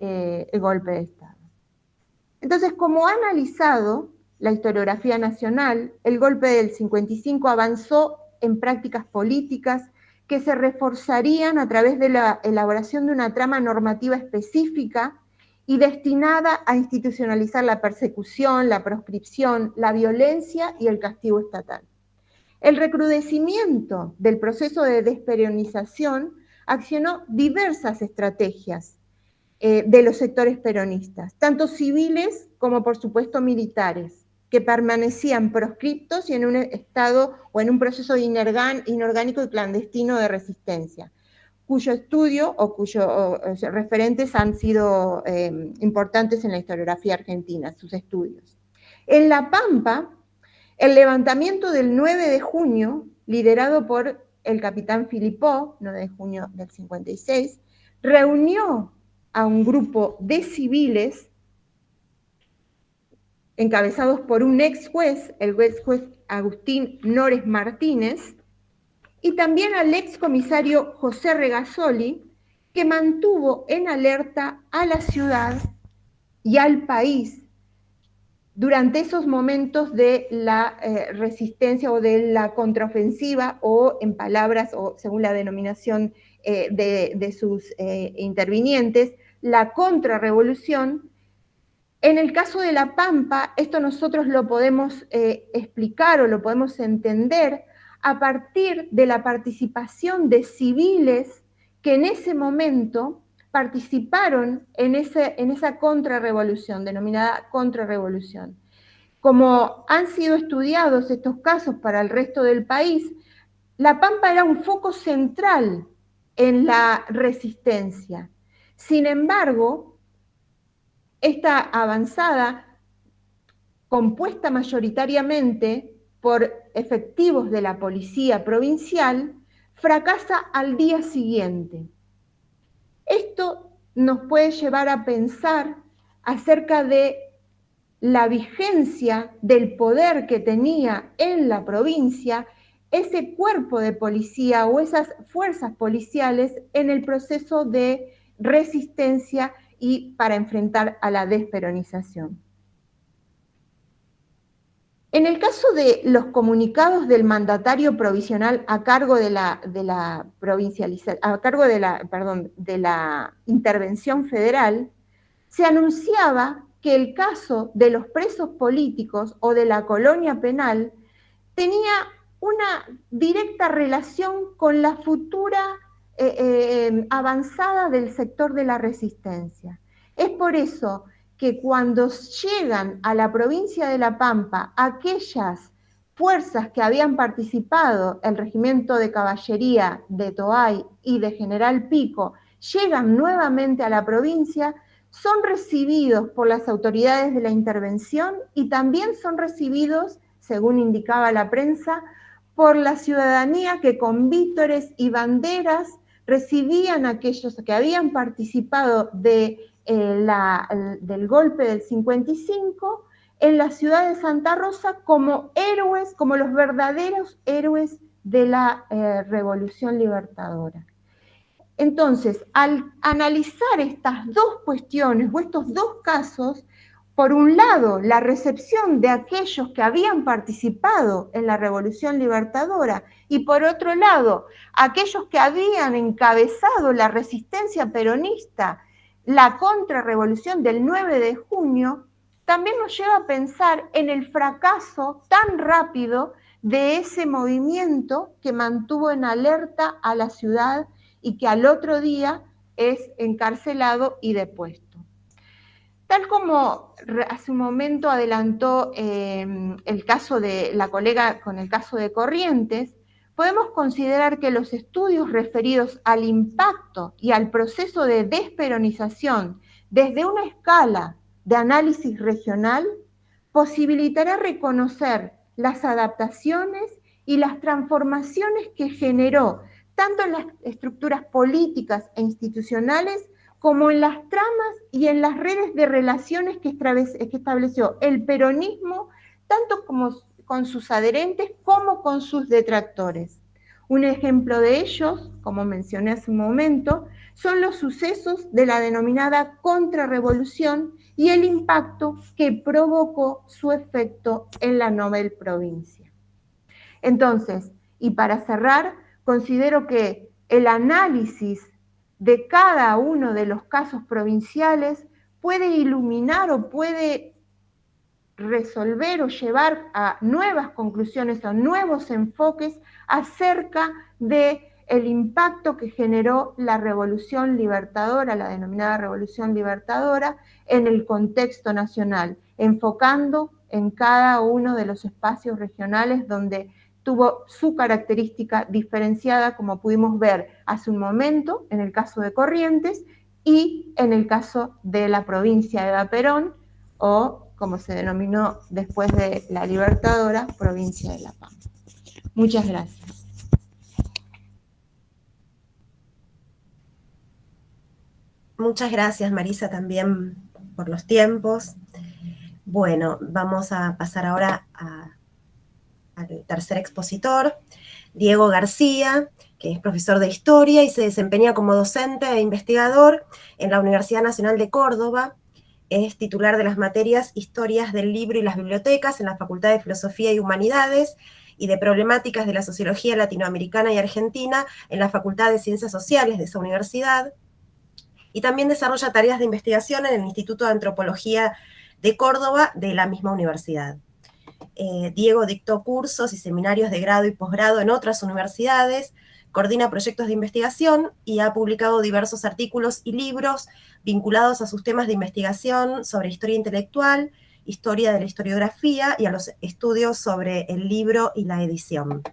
golpe de Estado. Entonces, como ha analizado la historiografía nacional, el golpe del 55 avanzó en prácticas políticas que se reforzarían a través de la elaboración de una trama normativa específica y destinada a institucionalizar la persecución, la proscripción, la violencia y el castigo estatal. El recrudecimiento del proceso de desperonización accionó diversas estrategias de los sectores peronistas, tanto civiles como, por supuesto, militares, que permanecían proscriptos y en un estado o en un proceso inorgánico y clandestino de resistencia, cuyo estudio o cuyos referentes han sido importantes en la historiografía argentina, sus estudios. En La Pampa, el levantamiento del 9 de junio, liderado por el capitán Filipó, 9 de junio del 56, reunió a un grupo de civiles encabezados por un ex juez, el juez Agustín Nores Martínez, y también al ex comisario José Regazzoli, que mantuvo en alerta a la ciudad y al país durante esos momentos de la resistencia o de la contraofensiva, o en palabras, o según la denominación de sus intervinientes, la contrarrevolución. En el caso de La Pampa, esto nosotros lo podemos explicar o lo podemos entender a partir de la participación de civiles que en ese momento participaron en esa contrarrevolución, denominada contrarrevolución. Como han sido estudiados estos casos para el resto del país, La Pampa era un foco central en la resistencia. Sin embargo, esta avanzada, compuesta mayoritariamente por efectivos de la policía provincial, fracasa al día siguiente. Esto nos puede llevar a pensar acerca de la vigencia del poder que tenía en la provincia ese cuerpo de policía o esas fuerzas policiales en el proceso de resistencia y para enfrentar a la desperonización. En el caso de los comunicados del mandatario provisional a cargo de la intervención federal, se anunciaba que el caso de los presos políticos o de la colonia penal tenía una directa relación con la futura avanzada del sector de la resistencia. Es por eso que cuando llegan a la provincia de La Pampa aquellas fuerzas que habían participado, el regimiento de caballería de Toay y de General Pico, llegan nuevamente a la provincia, son recibidos por las autoridades de la intervención y también son recibidos, según indicaba la prensa, por la ciudadanía que con vítores y banderas recibían a aquellos que habían participado del golpe del 55 en la ciudad de Santa Rosa como héroes, como los verdaderos héroes de la Revolución Libertadora. Entonces, al analizar estas dos cuestiones o estos dos casos, por un lado, la recepción de aquellos que habían participado en la Revolución Libertadora y por otro lado, aquellos que habían encabezado la resistencia peronista, la contrarrevolución del 9 de junio, también nos lleva a pensar en el fracaso tan rápido de ese movimiento que mantuvo en alerta a la ciudad y que al otro día es encarcelado y depuesto. Tal como hace un momento adelantó el caso de la colega con el caso de Corrientes, podemos considerar que los estudios referidos al impacto y al proceso de desperonización desde una escala de análisis regional posibilitará reconocer las adaptaciones y las transformaciones que generó tanto en las estructuras políticas e institucionales como en las tramas y en las redes de relaciones que estableció el peronismo, tanto como con sus adherentes como con sus detractores. Un ejemplo de ellos, como mencioné hace un momento, son los sucesos de la denominada contrarrevolución y el impacto que provocó su efecto en la Nobel provincia. Entonces, y para cerrar, considero que el análisis de cada uno de los casos provinciales puede iluminar o puede resolver o llevar a nuevas conclusiones, a nuevos enfoques acerca del impacto que generó la Revolución Libertadora, la denominada Revolución Libertadora, en el contexto nacional, enfocando en cada uno de los espacios regionales donde tuvo su característica diferenciada, como pudimos ver hace un momento, en el caso de Corrientes y en el caso de la provincia de Eva Perón, o como se denominó después de la Libertadora, provincia de La Pampa. Muchas gracias. Muchas gracias, Marisa, también por los tiempos. Bueno, vamos a pasar ahora al tercer expositor, Diego García, que es profesor de Historia y se desempeña como docente e investigador en la Universidad Nacional de Córdoba. Es titular de las materias Historias del Libro y las Bibliotecas en la Facultad de Filosofía y Humanidades y de Problemáticas de la Sociología Latinoamericana y Argentina en la Facultad de Ciencias Sociales de esa universidad. Y también desarrolla tareas de investigación en el Instituto de Antropología de Córdoba de la misma universidad. Diego dictó cursos y seminarios de grado y posgrado en otras universidades, coordina proyectos de investigación y ha publicado diversos artículos y libros vinculados a sus temas de investigación sobre historia intelectual, historia de la historiografía y a los estudios sobre el libro y la edición.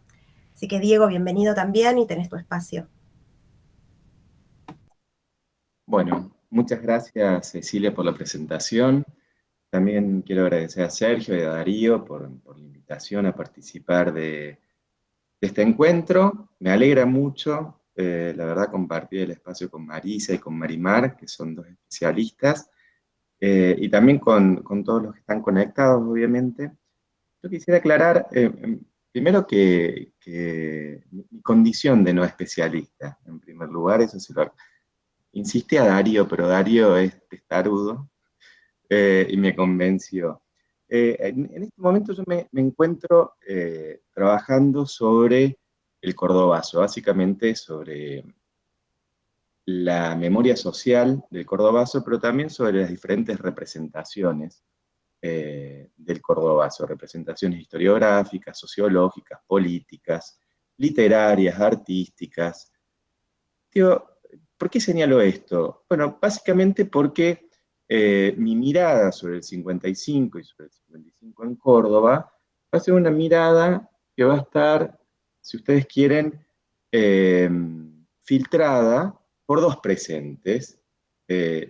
Así que Diego, bienvenido también y tenés tu espacio. Bueno, Muchas gracias, Cecilia, por la presentación. También quiero agradecer a Sergio y a Darío por la invitación a participar de este encuentro. Me alegra mucho, la verdad, compartir el espacio con Marisa y con Marimar, que son dos especialistas, y también con todos los que están conectados, obviamente. Yo quisiera aclarar, primero que mi condición de no especialista, en primer lugar, eso se lo insistí a Darío, pero Darío es testarudo, y me convenció. En este momento yo me encuentro trabajando sobre el cordobazo, básicamente sobre la memoria social del cordobazo, pero también sobre las diferentes representaciones del cordobazo, representaciones historiográficas, sociológicas, políticas, literarias, artísticas. Digo, ¿por qué señalo esto? Bueno, básicamente porque mi mirada sobre el 55 y sobre el 55 en Córdoba va a ser una mirada que va a estar, si ustedes quieren, eh, filtrada por dos presentes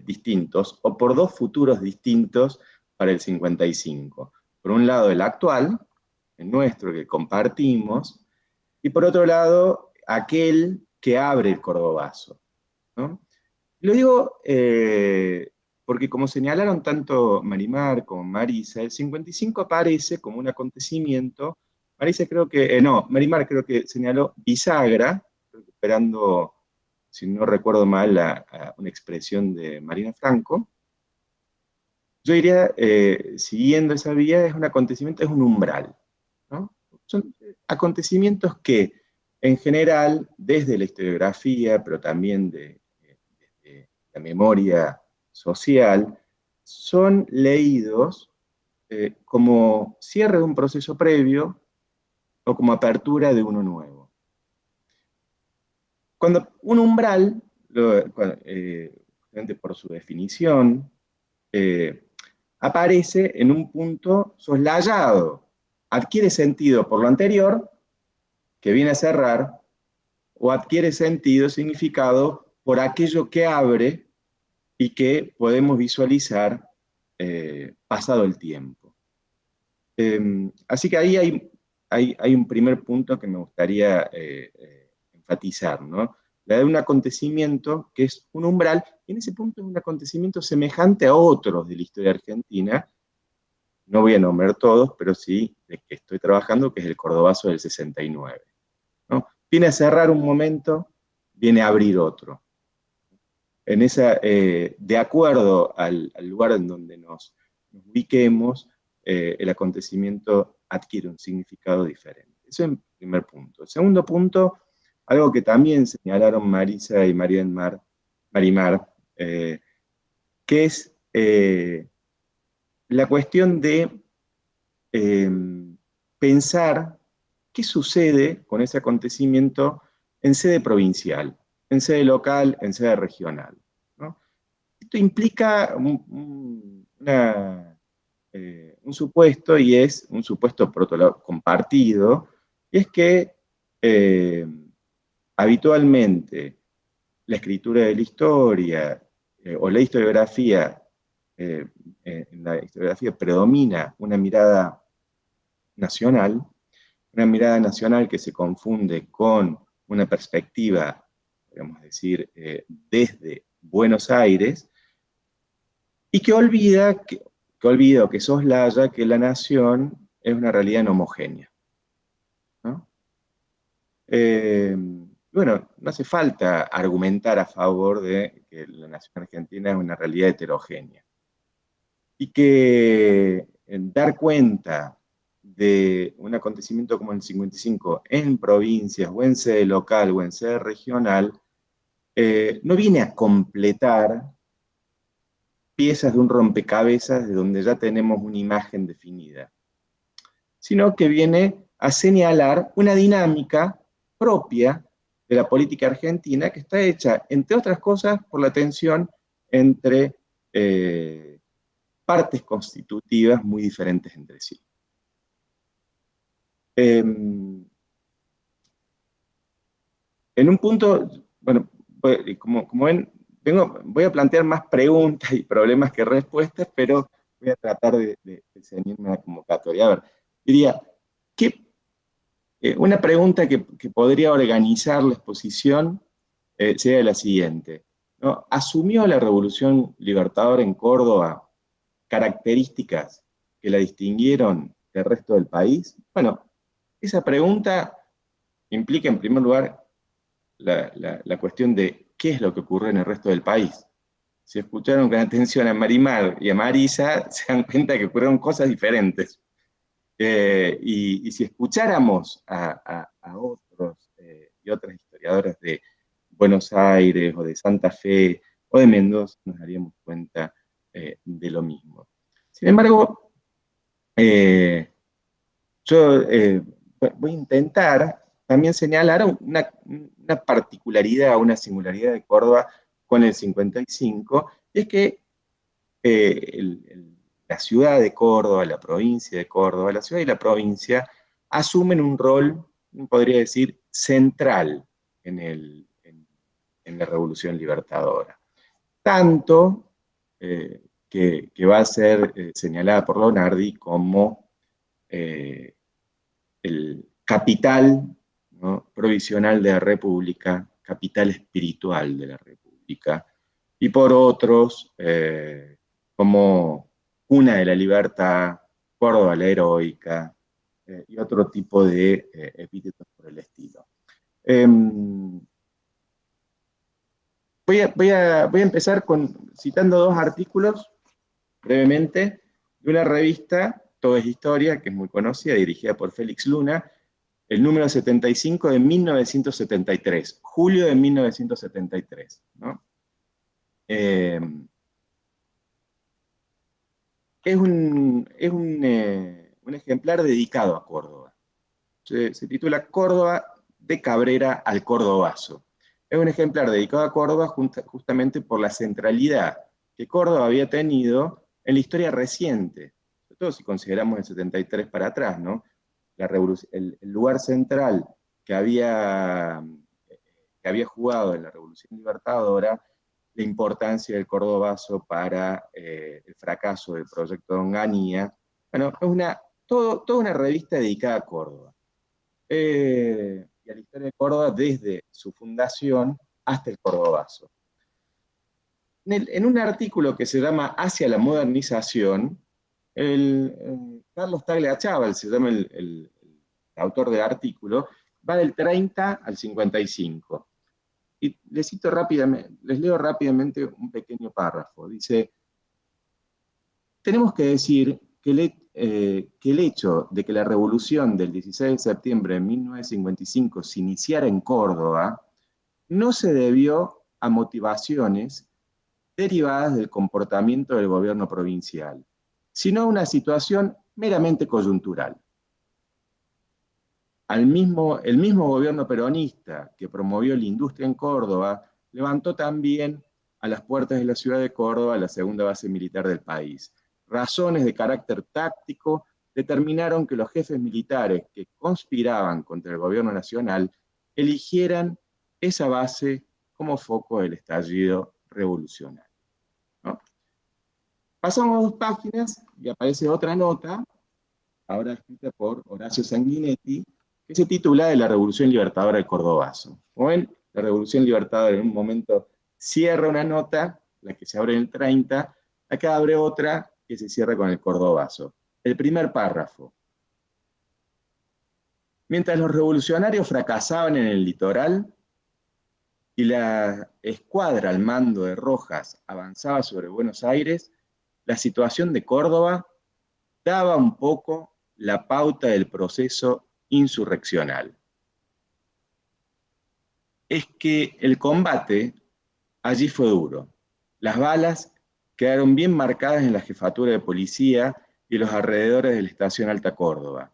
distintos o por dos futuros distintos para el 55. Por un lado, el actual, el nuestro, que compartimos, y por otro lado, aquel que abre el cordobazo, ¿no? Lo digo porque, como señalaron tanto Marimar como Marisa, el 55 aparece como un acontecimiento. Marisa creo que, no, Marimar creo que señaló bisagra, recuperando, si no recuerdo mal, una expresión de Marina Franco. Yo diría, siguiendo esa vía, es un acontecimiento, es un umbral, ¿no? Son acontecimientos que, en general, desde la historiografía, pero también de la memoria social, son leídos como cierre de un proceso previo o como apertura de uno nuevo. Cuando un umbral, justamente por su definición, aparece en un punto soslayado, adquiere sentido por lo anterior, que viene a cerrar, o adquiere sentido, significado, por aquello que abre y que podemos visualizar pasado el tiempo. Así que ahí hay un primer punto que me gustaría enfatizar, ¿no? La de un acontecimiento que es un umbral, y en ese punto es un acontecimiento semejante a otros de la historia argentina. No voy a nombrar todos, pero sí de que estoy trabajando, que es el Cordobazo del 69, ¿no? Viene a cerrar un momento, viene a abrir otro. En esa, de acuerdo al lugar en donde nos ubiquemos, el acontecimiento adquiere un significado diferente. Eso es el primer punto. El segundo punto, algo que también señalaron Marisa y Marimar, que es la cuestión de pensar qué sucede con ese acontecimiento en sede provincial, en sede local, en sede regional, ¿no? Esto implica un supuesto, y es un supuesto por otro lado compartido, y es que habitualmente la escritura de la historia o la historiografía, en la historiografía predomina una mirada nacional que se confunde con una perspectiva, podemos decir, desde Buenos Aires, y que olvida o que soslaya que la nación es una realidad no homogénea, ¿no? Bueno, no hace falta argumentar a favor de que la nación argentina es una realidad heterogénea. Y que dar cuenta de un acontecimiento como el 55 en provincias, o en sede local, o en sede regional, no viene a completar piezas de un rompecabezas de donde ya tenemos una imagen definida, sino que viene a señalar una dinámica propia de la política argentina que está hecha, entre otras cosas, por la tensión entre partes constitutivas muy diferentes entre sí. En un punto, bueno, como ven, voy a plantear más preguntas y problemas que respuestas, pero voy a tratar de ceñirme a la convocatoria. A ver, diría, una pregunta que podría organizar la exposición sería la siguiente, ¿no? ¿Asumió la Revolución Libertadora en Córdoba características que la distinguieron del resto del país? Bueno, esa pregunta implica en primer lugar la cuestión de qué es lo que ocurre en el resto del país. Si escucharon con atención a Marimar y a Marisa, se dan cuenta que ocurrieron cosas diferentes. Y si escucháramos a otros y otras historiadoras de Buenos Aires o de Santa Fe o de Mendoza, nos daríamos cuenta de lo mismo. Sin embargo, yo voy a intentar también señalar una particularidad, una singularidad de Córdoba con el 55, y es que la ciudad de Córdoba, la provincia de Córdoba, la ciudad y la provincia asumen un rol, podría decir, central en la Revolución Libertadora. Tanto que va a ser señalada por Leonardi como el capital, ¿no?, provisional de la República, capital espiritual de la República, y por otros como cuna de la libertad, Córdoba la heroica, y otro tipo de epítetos por el estilo. Voy a empezar citando dos artículos, brevemente, de una revista, Todo es Historia, que es muy conocida, dirigida por Félix Luna, el número 75 de 1973, julio de 1973, ¿no? Es un ejemplar dedicado a Córdoba. Se titula Córdoba de Cabrera al Cordobazo. Es un ejemplar dedicado a Córdoba justamente por la centralidad que Córdoba había tenido en la historia reciente, sobre todo si consideramos el 73 para atrás, ¿no? El lugar central que había jugado en la Revolución Libertadora, la importancia del Cordobazo para el fracaso del proyecto de Onganía. Bueno, es toda una revista dedicada a Córdoba. Y a la historia de Córdoba desde su fundación hasta el Cordobazo. En un artículo que se llama Hacia la modernización, Carlos Tagliachábal, se llama el autor del artículo, va del 30 al 55. Y les leo rápidamente un pequeño párrafo. Dice, tenemos que decir que el hecho de que la revolución del 16 de septiembre de 1955 se iniciara en Córdoba no se debió a motivaciones derivadas del comportamiento del gobierno provincial, sino a una situación meramente coyuntural. El mismo gobierno peronista que promovió la industria en Córdoba levantó también a las puertas de la ciudad de Córdoba la segunda base militar del país. Razones de carácter táctico determinaron que los jefes militares que conspiraban contra el gobierno nacional eligieran esa base como foco del estallido revolucionario, ¿no? Pasamos 2 páginas y aparece otra nota, ahora escrita por Horacio Sanguinetti, que se titula de la Revolución Libertadora del Cordobazo. Como ven, la Revolución Libertadora en un momento cierra una nota, la que se abre en el 30, acá abre otra que se cierra con el Cordobazo. El primer párrafo. Mientras los revolucionarios fracasaban en el litoral y la escuadra al mando de Rojas avanzaba sobre Buenos Aires, la situación de Córdoba daba un poco la pauta del proceso insurreccional. Es que el combate allí fue duro. Las balas quedaron bien marcadas en la jefatura de policía y los alrededores de la estación Alta Córdoba.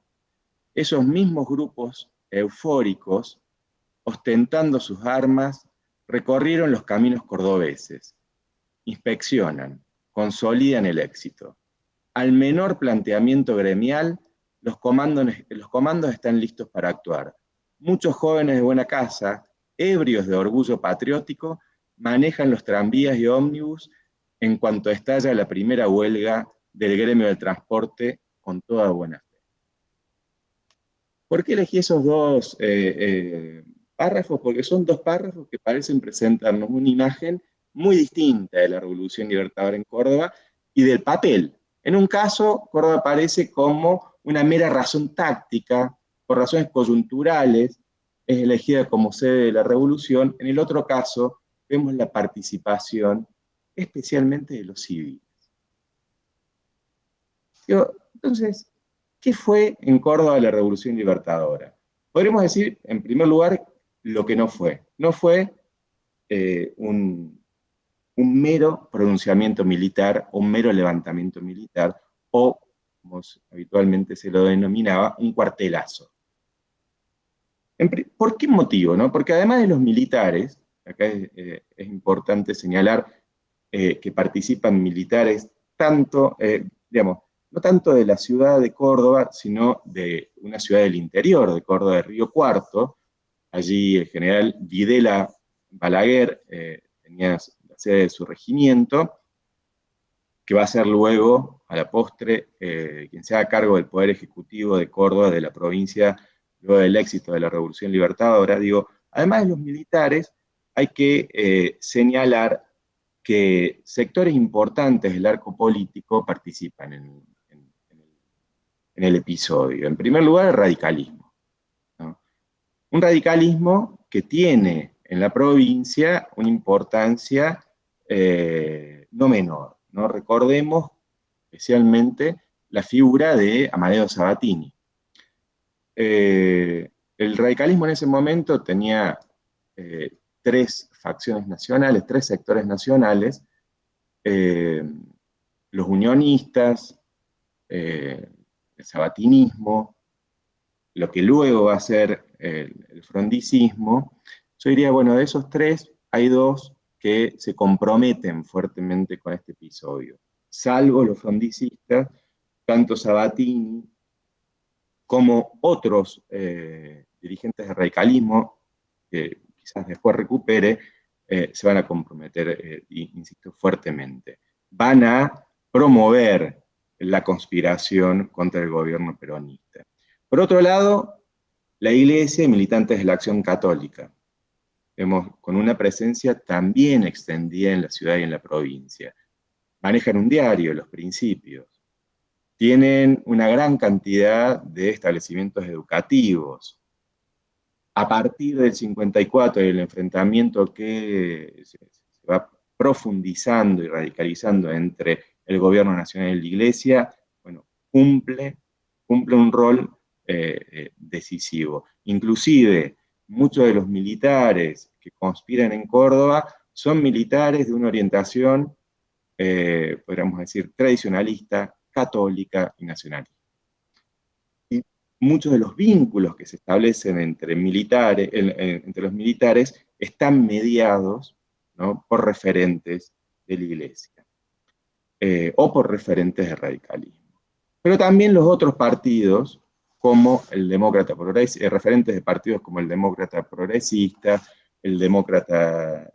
Esos mismos grupos eufóricos, ostentando sus armas, recorrieron los caminos cordobeses, inspeccionan, consolidan el éxito. Al menor planteamiento gremial, los comandos están listos para actuar. Muchos jóvenes de buena casa, ebrios de orgullo patriótico, manejan los tranvías y ómnibus en cuanto estalla la primera huelga del gremio del transporte con toda buena fe. ¿Por qué elegí esos dos párrafos? Porque son dos párrafos que parecen presentarnos una imagen muy distinta de la Revolución Libertadora en Córdoba y del papel. En un caso, Córdoba aparece como una mera razón táctica, por razones coyunturales, es elegida como sede de la Revolución. En el otro caso, vemos la participación, especialmente de los civiles. Entonces, ¿qué fue en Córdoba la Revolución Libertadora? Podríamos decir, en primer lugar, lo que no fue. No fue un mero pronunciamiento militar, un mero levantamiento militar, o, como habitualmente se lo denominaba, un cuartelazo. ¿Por qué motivo? ¿No? Porque además de los militares, acá es importante señalar que participan militares tanto, digamos, no tanto de la ciudad de Córdoba, sino de una ciudad del interior de Córdoba, de Río Cuarto. Allí el general Videla Balaguer tenía la sede de su regimiento, que va a ser luego, a la postre, quien se haga cargo del Poder Ejecutivo de Córdoba, de la provincia, luego del éxito de la Revolución Libertadora. Digo, además de los militares, hay que señalar que sectores importantes del arco político participan en el episodio. En primer lugar, el radicalismo, ¿no? Un radicalismo que tiene en la provincia una importancia no menor, ¿no? Recordemos especialmente la figura de Amadeo Sabatini. El radicalismo en ese momento tenía tres facciones nacionales, tres sectores nacionales, los unionistas, el sabatinismo, lo que luego va a ser el frondicismo. Yo diría, bueno, de esos tres hay dos que se comprometen fuertemente con este episodio, salvo los frondicistas, tanto Sabatini como otros dirigentes del radicalismo, que quizás después recupere, se van a comprometer, insisto, fuertemente. Van a promover la conspiración contra el gobierno peronista. Por otro lado, la Iglesia y militantes de la Acción Católica, vemos, con una presencia también extendida en la ciudad y en la provincia. Manejan un diario, Los Principios. Tienen una gran cantidad de establecimientos educativos. A partir del 54 y el enfrentamiento que se va profundizando y radicalizando entre el gobierno nacional y la Iglesia, bueno, cumple un rol decisivo. Inclusive, muchos de los militares que conspiran en Córdoba son militares de una orientación, podríamos decir, tradicionalista, católica y nacionalista. Y muchos de los vínculos que se establecen entre los militares están mediados, ¿no?, por referentes de la Iglesia o por referentes de radicalismo. Pero también los otros partidos, como el Demócrata Progresista, referentes de partidos como el Demócrata Progresista, el Demócrata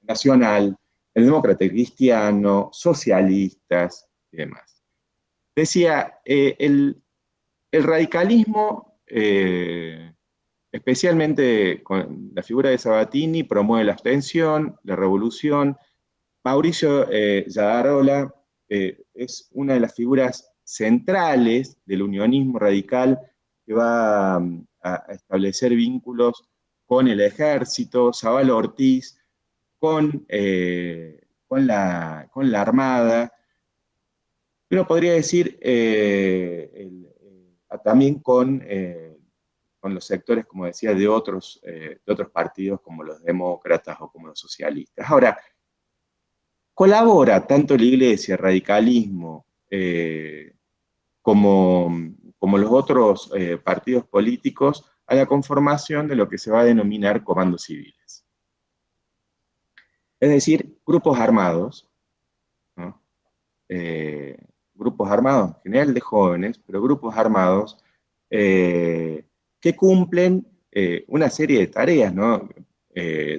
Nacional, el Demócrata Cristiano, socialistas y demás. Decía, el radicalismo, especialmente con la figura de Sabatini, promueve la abstención, la revolución. Mauricio Yadarola es una de las figuras centrales del unionismo radical que va a establecer vínculos con el ejército, Zabala Ortiz, con la Armada. Uno podría decir también con los sectores, como decía, de otros partidos como los demócratas o como los socialistas. Ahora, colabora tanto la Iglesia, radicalismo, como los otros partidos políticos a la conformación de lo que se va a denominar comandos civiles. Es decir, grupos armados, ¿no? Grupos armados, en general de jóvenes, pero grupos armados que cumplen una serie de tareas, ¿no?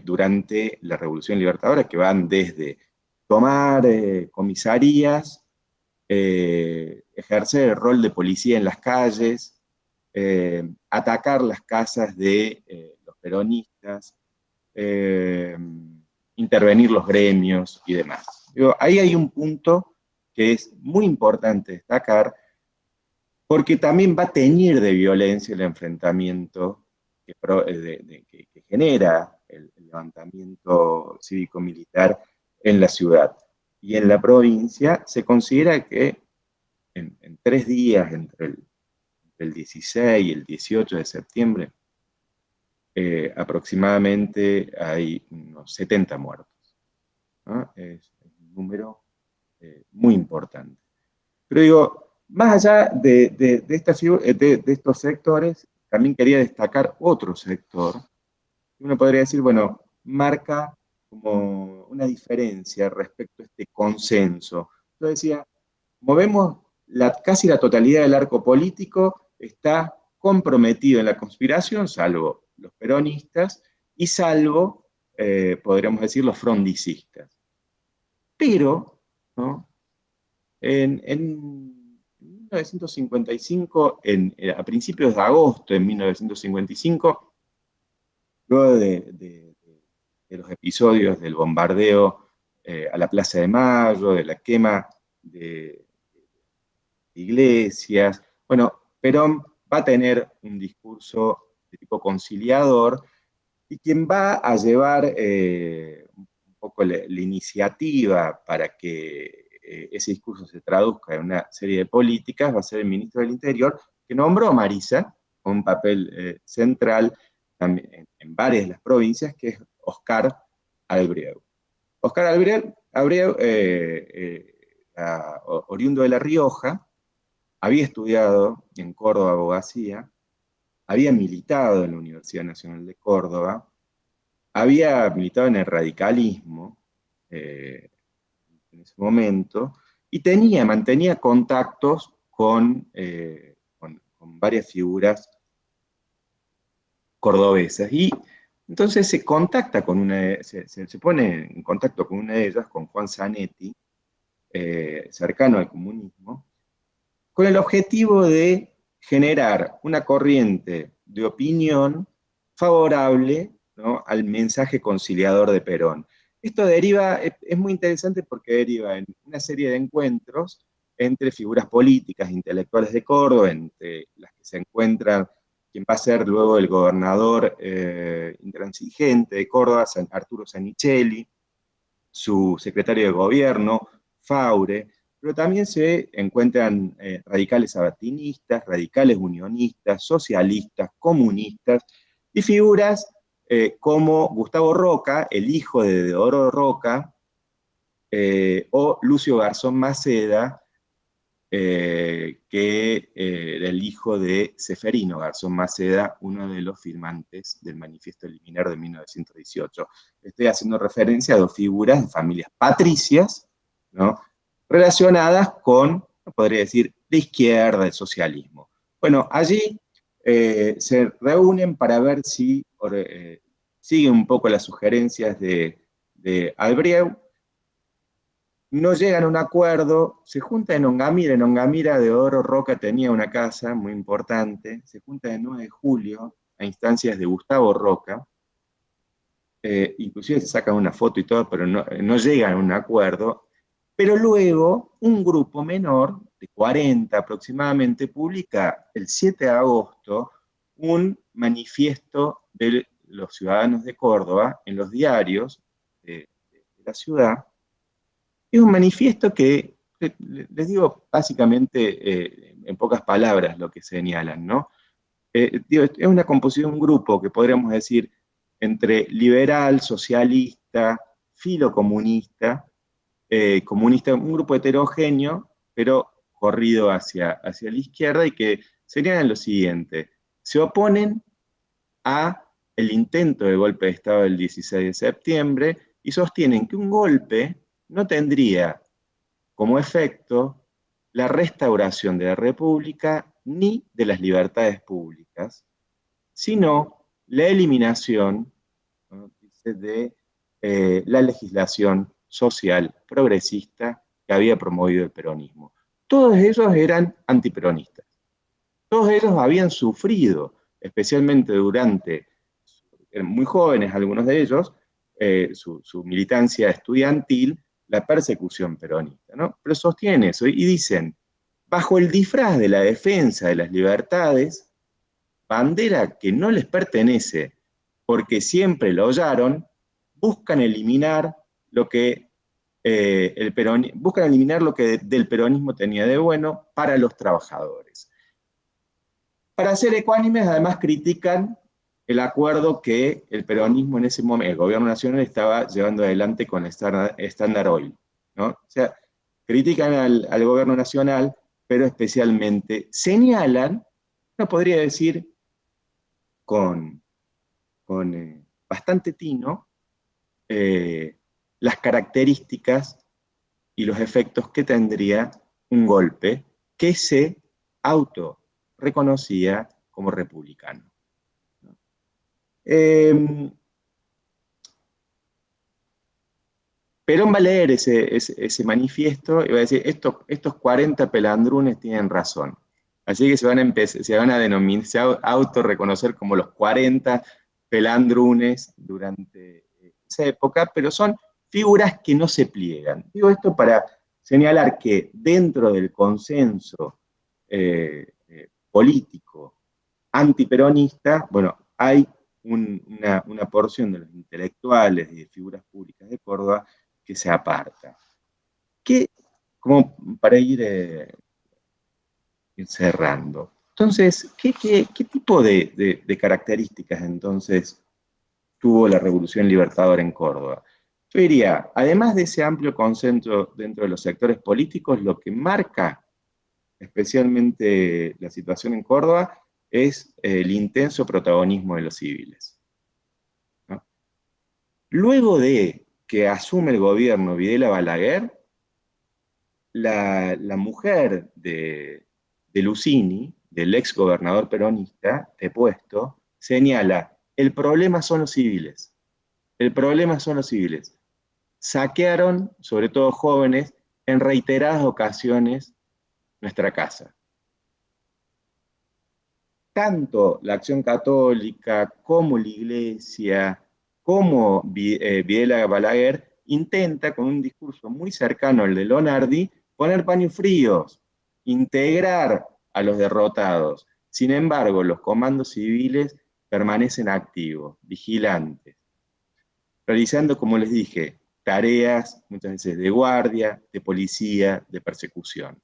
durante la Revolución Libertadora, que van desde tomar comisarías, ejercer el rol de policía en las calles, atacar las casas de los peronistas, intervenir los gremios y demás. Digo, ahí hay un punto que es muy importante destacar, porque también va a teñir de violencia el enfrentamiento que genera el levantamiento cívico-militar en la ciudad. Y en la provincia se considera que en 3 días, entre el 16 y el 18 de septiembre, aproximadamente hay unos 70 muertos, ¿no? Es un número muy importante. Pero digo, más allá de estos sectores, también quería destacar otro sector. Uno podría decir, bueno, marca como una diferencia respecto a este consenso. Yo decía, como vemos, casi la totalidad del arco político está comprometido en la conspiración, salvo los peronistas y salvo, podríamos decir, los frondicistas. Pero, ¿no? En 1955, a principios de agosto de 1955, luego de los episodios del bombardeo a la Plaza de Mayo, de la quema de iglesias, bueno, Perón va a tener un discurso de tipo conciliador, y quien va a llevar un poco la iniciativa para que ese discurso se traduzca en una serie de políticas va a ser el ministro del Interior, que nombró a Marisa con un papel central también en varias de las provincias, que es Oscar Albrieu. Oscar Albrieu, oriundo de La Rioja, había estudiado en Córdoba abogacía, había militado en la Universidad Nacional de Córdoba, había militado en el radicalismo en ese momento, y mantenía contactos con varias figuras cordobesas. Y entonces se pone en contacto con una de ellas, con Juan Zanetti, cercano al comunismo, con el objetivo de generar una corriente de opinión favorable, ¿no?, al mensaje conciliador de Perón. Esto es muy interesante porque deriva en una serie de encuentros entre figuras políticas, intelectuales de Córdoba, entre las que se encuentran quien va a ser luego el gobernador intransigente de Córdoba, Arturo Zanichelli, su secretario de gobierno, Faure, pero también se encuentran radicales sabatinistas, radicales unionistas, socialistas, comunistas, y figuras como Gustavo Roca, el hijo de Deodoro Roca, o Lucio Garzón Maceda, que era el hijo de Ceferino Garzón Maceda, uno de los firmantes del Manifiesto Liminar de 1918. Estoy haciendo referencia a 2 figuras de familias patricias, ¿no?, relacionadas con, podría decir, de izquierda, del socialismo. Bueno, allí se reúnen para ver si siguen un poco las sugerencias de Albrieu. No llegan a un acuerdo, se juntan en Ongamira Deodoro Roca tenía una casa muy importante, se juntan el 9 de julio a instancias de Gustavo Roca, inclusive se sacan una foto y todo, pero no llegan a un acuerdo. Pero luego un grupo menor, de 40 aproximadamente, publica el 7 de agosto un manifiesto de los ciudadanos de Córdoba en los diarios de la ciudad. Es un manifiesto que, les digo básicamente en pocas palabras lo que señalan, ¿no? Es una composición, un grupo que podríamos decir entre liberal, socialista, filocomunista, comunista, un grupo heterogéneo, pero corrido hacia la izquierda, y que serían lo siguiente: se oponen a el intento de golpe de Estado del 16 de septiembre y sostienen que un golpe no tendría como efecto la restauración de la República ni de las libertades públicas, sino la eliminación, ¿no?, parte de la legislación social progresista que había promovido el peronismo. Todos ellos eran antiperonistas. Todos ellos habían sufrido, especialmente durante, eran muy jóvenes algunos de ellos, su militancia estudiantil, la persecución peronista, ¿no? Pero sostienen eso y dicen, bajo el disfraz de la defensa de las libertades, bandera que no les pertenece porque siempre lo hollaron, buscan eliminar lo que del peronismo tenía de bueno para los trabajadores. Para ser ecuánimes, además critican el acuerdo que el peronismo en ese momento, el gobierno nacional, estaba llevando adelante con Standard Oil, ¿no? O sea, critican al gobierno nacional, pero especialmente señalan, no podría decir con bastante tino, las características y los efectos que tendría un golpe que se auto-reconocía como republicano. Perón va a leer ese manifiesto y va a decir, estos 40 pelandrunes tienen razón. Así que se van a denominar, se auto-reconocer como los 40 pelandrunes durante esa época, pero son figuras que no se pliegan. Digo esto para señalar que dentro del consenso político antiperonista, bueno, hay una porción de los intelectuales y de figuras públicas de Córdoba que se aparta. Como para ir cerrando. Entonces, ¿qué tipo de características entonces tuvo la Revolución Libertadora en Córdoba? Yo diría, además de ese amplio consenso dentro de los sectores políticos, lo que marca especialmente la situación en Córdoba es el intenso protagonismo de los civiles, ¿no? Luego de que asume el gobierno Videla Balaguer, la mujer de Lucini, del ex gobernador peronista depuesto, señala, el problema son los civiles. El problema son los civiles. Saquearon, sobre todo jóvenes, en reiteradas ocasiones nuestra casa. Tanto la Acción Católica como la Iglesia, como Videla Balaguer, intenta, con un discurso muy cercano al de Lonardi, poner paños fríos, integrar a los derrotados. Sin embargo, los comandos civiles permanecen activos, vigilantes, realizando, como les dije, tareas muchas veces de guardia, de policía, de persecución.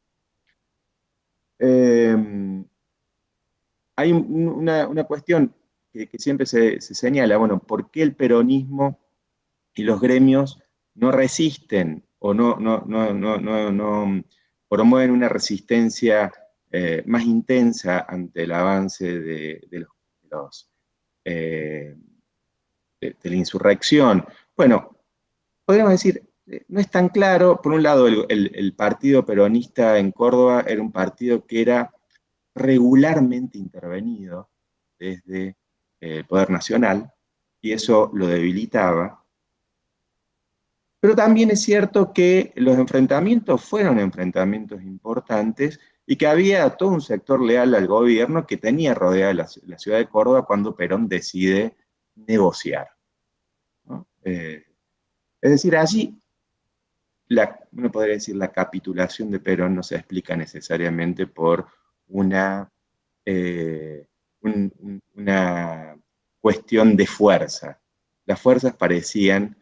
Hay una cuestión que siempre se señala, bueno, ¿por qué el peronismo y los gremios no resisten o no promueven una resistencia más intensa ante el avance de la insurrección? Bueno, podríamos decir, no es tan claro. Por un lado, el partido peronista en Córdoba era un partido que era regularmente intervenido desde el Poder Nacional, y eso lo debilitaba. Pero también es cierto que los enfrentamientos fueron enfrentamientos importantes y que había todo un sector leal al gobierno que tenía rodeada la ciudad de Córdoba cuando Perón decide negociar, ¿no? Es decir, allí uno podría decir la capitulación de Perón no se explica necesariamente por una cuestión de fuerza. Las fuerzas parecían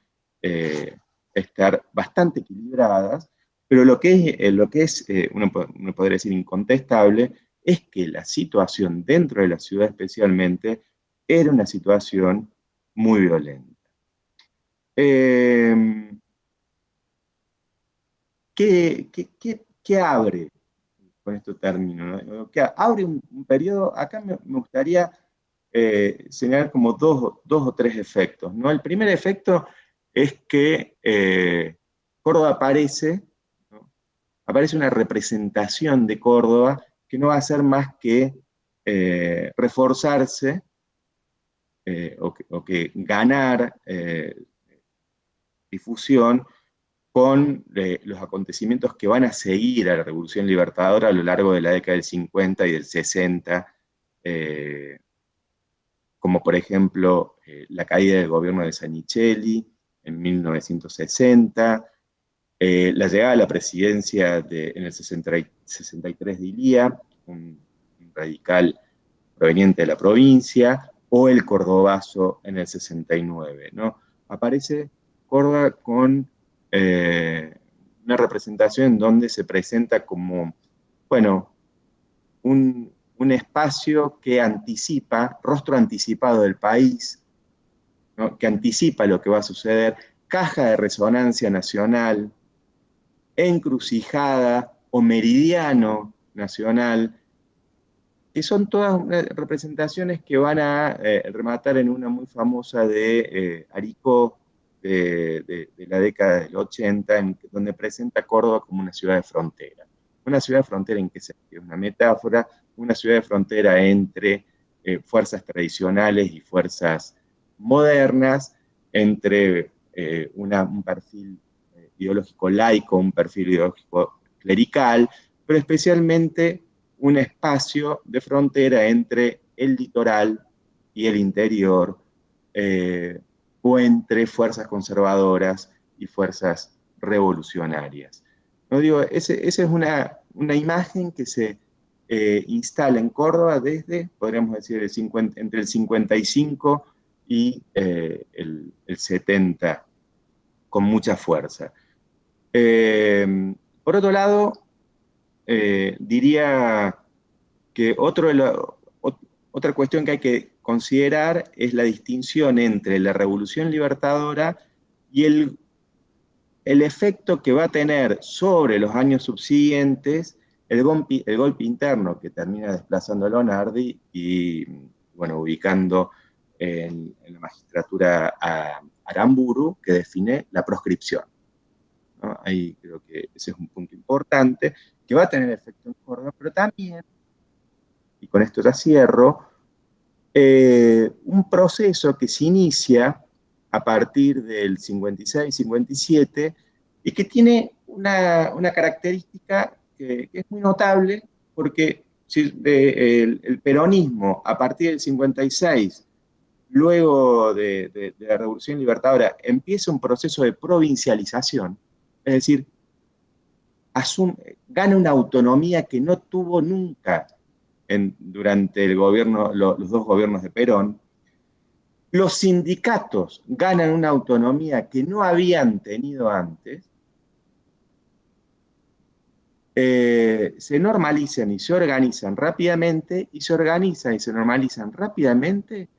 estar bastante equilibradas, pero lo que es uno podría decir incontestable, es que la situación dentro de la ciudad especialmente era una situación muy violenta. ¿Qué abre? Con esto termino, ¿no? Que abre un periodo, acá me gustaría señalar como dos o tres efectos, ¿no? El primer efecto es que Córdoba aparece, ¿no? Aparece una representación de Córdoba que no va a hacer más que reforzarse o que ganar difusión con los acontecimientos que van a seguir a la Revolución Libertadora a lo largo de la década del 50 y del 60, como por ejemplo la caída del gobierno de Zanichelli en 1960, la llegada a la presidencia en el 63 de Ilía, un radical proveniente de la provincia, o el Cordobazo en el 69, ¿no? Aparece Córdoba con una representación en donde se presenta como, bueno, un espacio que anticipa, rostro anticipado del país, ¿no? Que anticipa lo que va a suceder, caja de resonancia nacional, encrucijada o meridiano nacional, que son todas representaciones que van a rematar en una muy famosa de Aricó de la década del 80, donde presenta Córdoba como una ciudad de frontera. Una ciudad de frontera en qué sentido? Una metáfora, una ciudad de frontera entre fuerzas tradicionales y fuerzas modernas, entre un perfil ideológico laico, un perfil ideológico clerical, pero especialmente un espacio de frontera entre el litoral y el interior, o entre fuerzas conservadoras y fuerzas revolucionarias. No digo, esa es una imagen que se instala en Córdoba desde, podríamos decir, entre el 55 y el 70, con mucha fuerza. Por otro lado, diría que otra cuestión que hay que considerar es la distinción entre la Revolución Libertadora y el efecto que va a tener sobre los años subsiguientes el golpe interno que termina desplazando a Lonardi y, bueno, ubicando en la magistratura a Aramburu, que define la proscripción, ¿no? Ahí creo que ese es un punto importante, que va a tener efecto en Córdoba, pero también, y con esto ya cierro, un proceso que se inicia a partir del 56-57 y que tiene una característica que es muy notable, porque el peronismo a partir del 56, luego de la Revolución Libertadora, empieza un proceso de provincialización, es decir, gana una autonomía que no tuvo nunca durante los dos gobiernos de Perón. Los sindicatos ganan una autonomía que no habían tenido antes, se normalizan y se organizan rápidamente, y se organizan y se normalizan rápidamente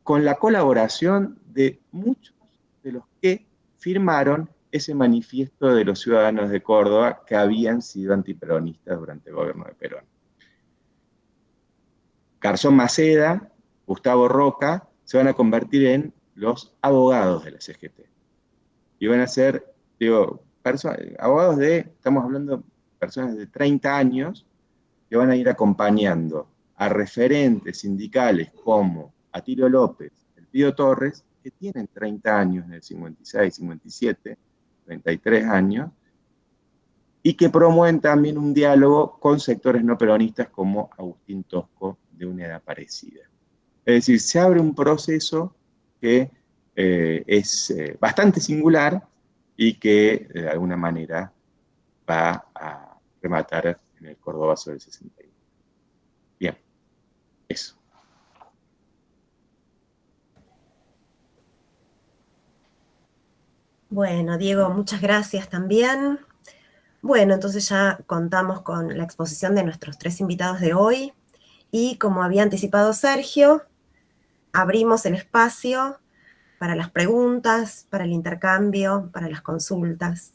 con la colaboración de muchos de los que firmaron ese manifiesto de los ciudadanos de Córdoba que habían sido antiperonistas durante el gobierno de Perón. Garzón Maceda, Gustavo Roca, se van a convertir en los abogados de la CGT. Y van a ser, digo, abogados estamos hablando de personas de 30 años, que van a ir acompañando a referentes sindicales como Atilio López, El Pío Torres, que tienen 30 años en el 56, 57, 33 años, y que promueven también un diálogo con sectores no peronistas como Agustín Tosco, de una edad parecida. Es decir, se abre un proceso que es bastante singular y que de alguna manera va a rematar en el Cordobazo del 61. Bien, eso. Bueno, Diego, muchas gracias también. Bueno, entonces ya contamos con la exposición de nuestros 3 invitados de hoy y como había anticipado Sergio, abrimos el espacio para las preguntas, para el intercambio, para las consultas.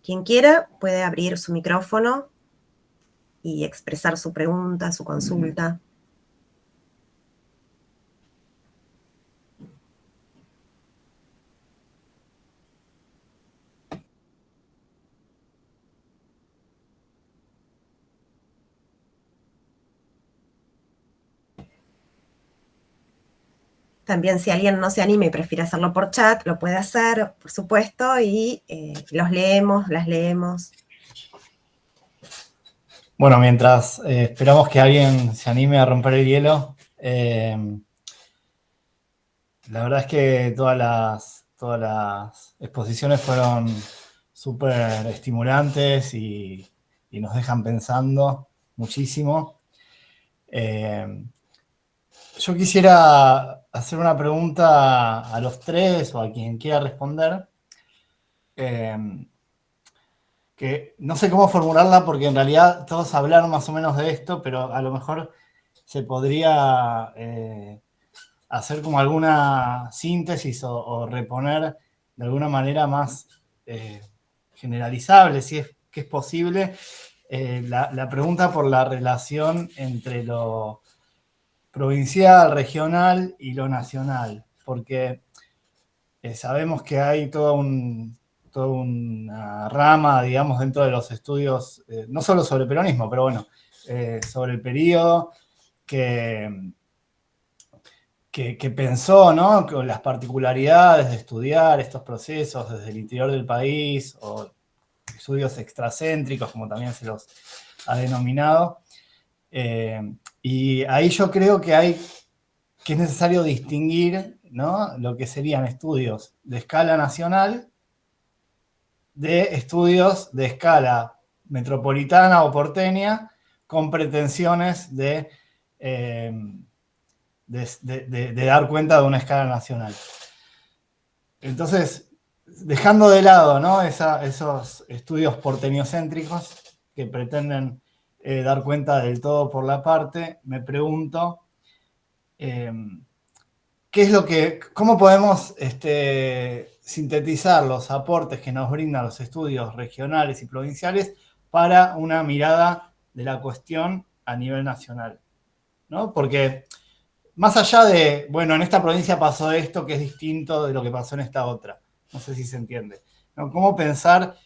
Quien quiera puede abrir su micrófono y expresar su pregunta, su consulta. También si alguien no se anima y prefiere hacerlo por chat, lo puede hacer, por supuesto, y los leemos, las leemos. Bueno, mientras esperamos que alguien se anime a romper el hielo, la verdad es que todas las exposiciones fueron súper estimulantes y nos dejan pensando muchísimo. Yo quisiera hacer una pregunta a los tres o a quien quiera responder, que no sé cómo formularla porque en realidad todos hablaron más o menos de esto, pero a lo mejor se podría hacer como alguna síntesis o reponer de alguna manera más generalizable, si es que es posible, la pregunta por la relación entre lo provincial, regional y lo nacional, porque sabemos que hay toda una rama, digamos, dentro de los estudios, no solo sobre el peronismo, pero bueno, sobre el periodo que pensó, ¿no?, con las particularidades de estudiar estos procesos desde el interior del país, o estudios extracéntricos, como también se los ha denominado. Y ahí yo creo que es necesario distinguir, ¿no?, lo que serían estudios de escala nacional de estudios de escala metropolitana o porteña con pretensiones de dar cuenta de una escala nacional. Entonces, dejando de lado, ¿no?, esos estudios porteñocéntricos que pretenden dar cuenta del todo por la parte, me pregunto cómo podemos sintetizar los aportes que nos brindan los estudios regionales y provinciales para una mirada de la cuestión a nivel nacional, ¿no? Porque más allá de, bueno, en esta provincia pasó esto que es distinto de lo que pasó en esta otra, no sé si se entiende, ¿no? Cómo pensar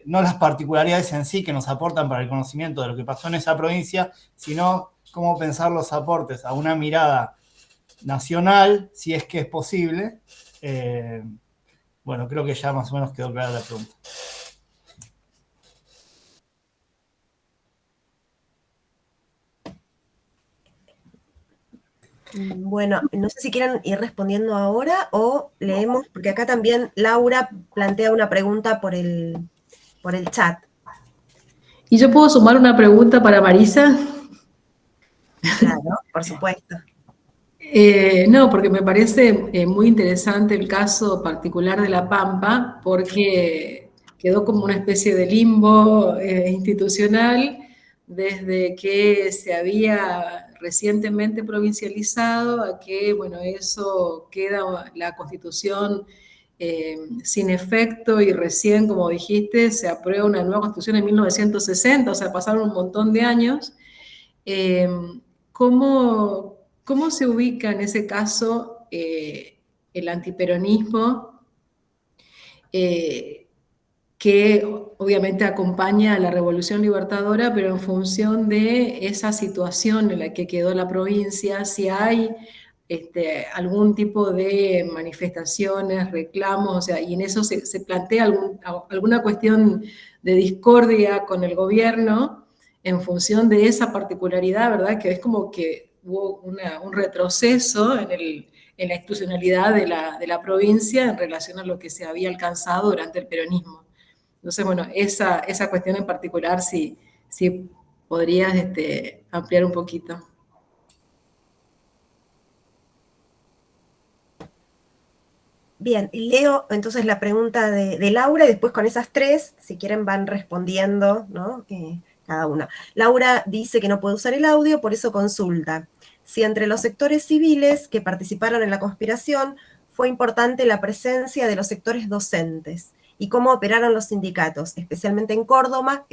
no las particularidades en sí que nos aportan para el conocimiento de lo que pasó en esa provincia, sino cómo pensar los aportes a una mirada nacional, si es que es posible. Bueno, creo que ya más o menos quedó clara la pregunta. Bueno, no sé si quieren ir respondiendo ahora o leemos, porque acá también Laura plantea una pregunta por el chat. ¿Y yo puedo sumar una pregunta para Marisa? Claro, por supuesto. No, porque me parece muy interesante el caso particular de La Pampa, porque quedó como una especie de limbo institucional desde que se había recientemente provincializado a que, bueno, eso queda la Constitución sin efecto y recién, como dijiste, se aprueba una nueva Constitución en 1960, o sea, pasaron un montón de años. ¿Cómo se ubica en ese caso el antiperonismo que obviamente acompaña a la Revolución Libertadora, pero en función de esa situación en la que quedó la provincia, si hay algún tipo de manifestaciones, reclamos, o sea, y en eso se plantea alguna cuestión de discordia con el gobierno en función de esa particularidad, ¿verdad? Que es como que hubo un retroceso en la institucionalidad de la provincia en relación a lo que se había alcanzado durante el peronismo. Entonces, bueno, esa cuestión en particular, si podrías ampliar un poquito. Bien, leo entonces la pregunta de Laura y después con esas tres, si quieren, van respondiendo, ¿no? Cada una. Laura dice que no puede usar el audio, por eso consulta si entre los sectores civiles que participaron en la conspiración fue importante la presencia de los sectores docentes y cómo operaron los sindicatos, especialmente en Córdoba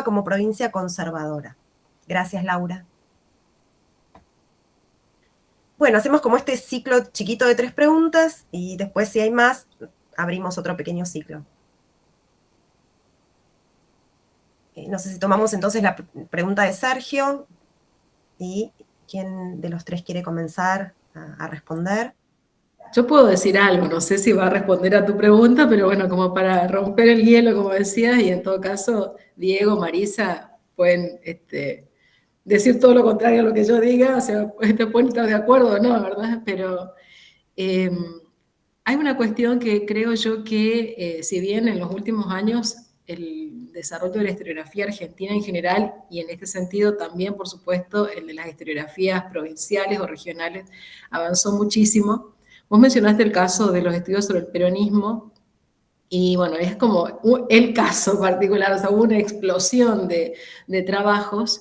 como provincia conservadora. Gracias, Laura. Bueno, hacemos como este ciclo chiquito de 3 preguntas y después, si hay más, abrimos otro pequeño ciclo. No sé si tomamos entonces la pregunta de Sergio y quién de los tres quiere comenzar a responder. yo puedo decir algo, no sé si va a responder a tu pregunta, pero bueno, como para romper el hielo, como decías, y en todo caso, Diego, Marisa, pueden decir todo lo contrario a lo que yo diga, o sea, te pueden estar de acuerdo o no, ¿verdad? Pero hay una cuestión que creo yo que, si bien en los últimos años el desarrollo de la historiografía argentina en general, y en este sentido también, por supuesto, el de las historiografías provinciales o regionales, avanzó muchísimo. Vos mencionaste el caso de los estudios sobre el peronismo, y bueno, es como el caso particular, o sea, hubo una explosión de trabajos,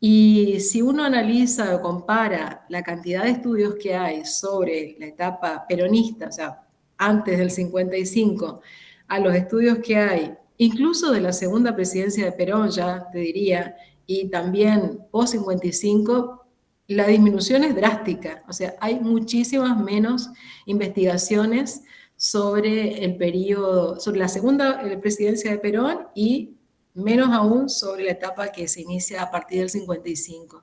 y si uno analiza o compara la cantidad de estudios que hay sobre la etapa peronista, o sea, antes del 55, a los estudios que hay, incluso de la segunda presidencia de Perón, ya te diría, y también post-55, la disminución es drástica. O sea, hay muchísimas menos investigaciones sobre el periodo, sobre la segunda presidencia de Perón y menos aún sobre la etapa que se inicia a partir del 55.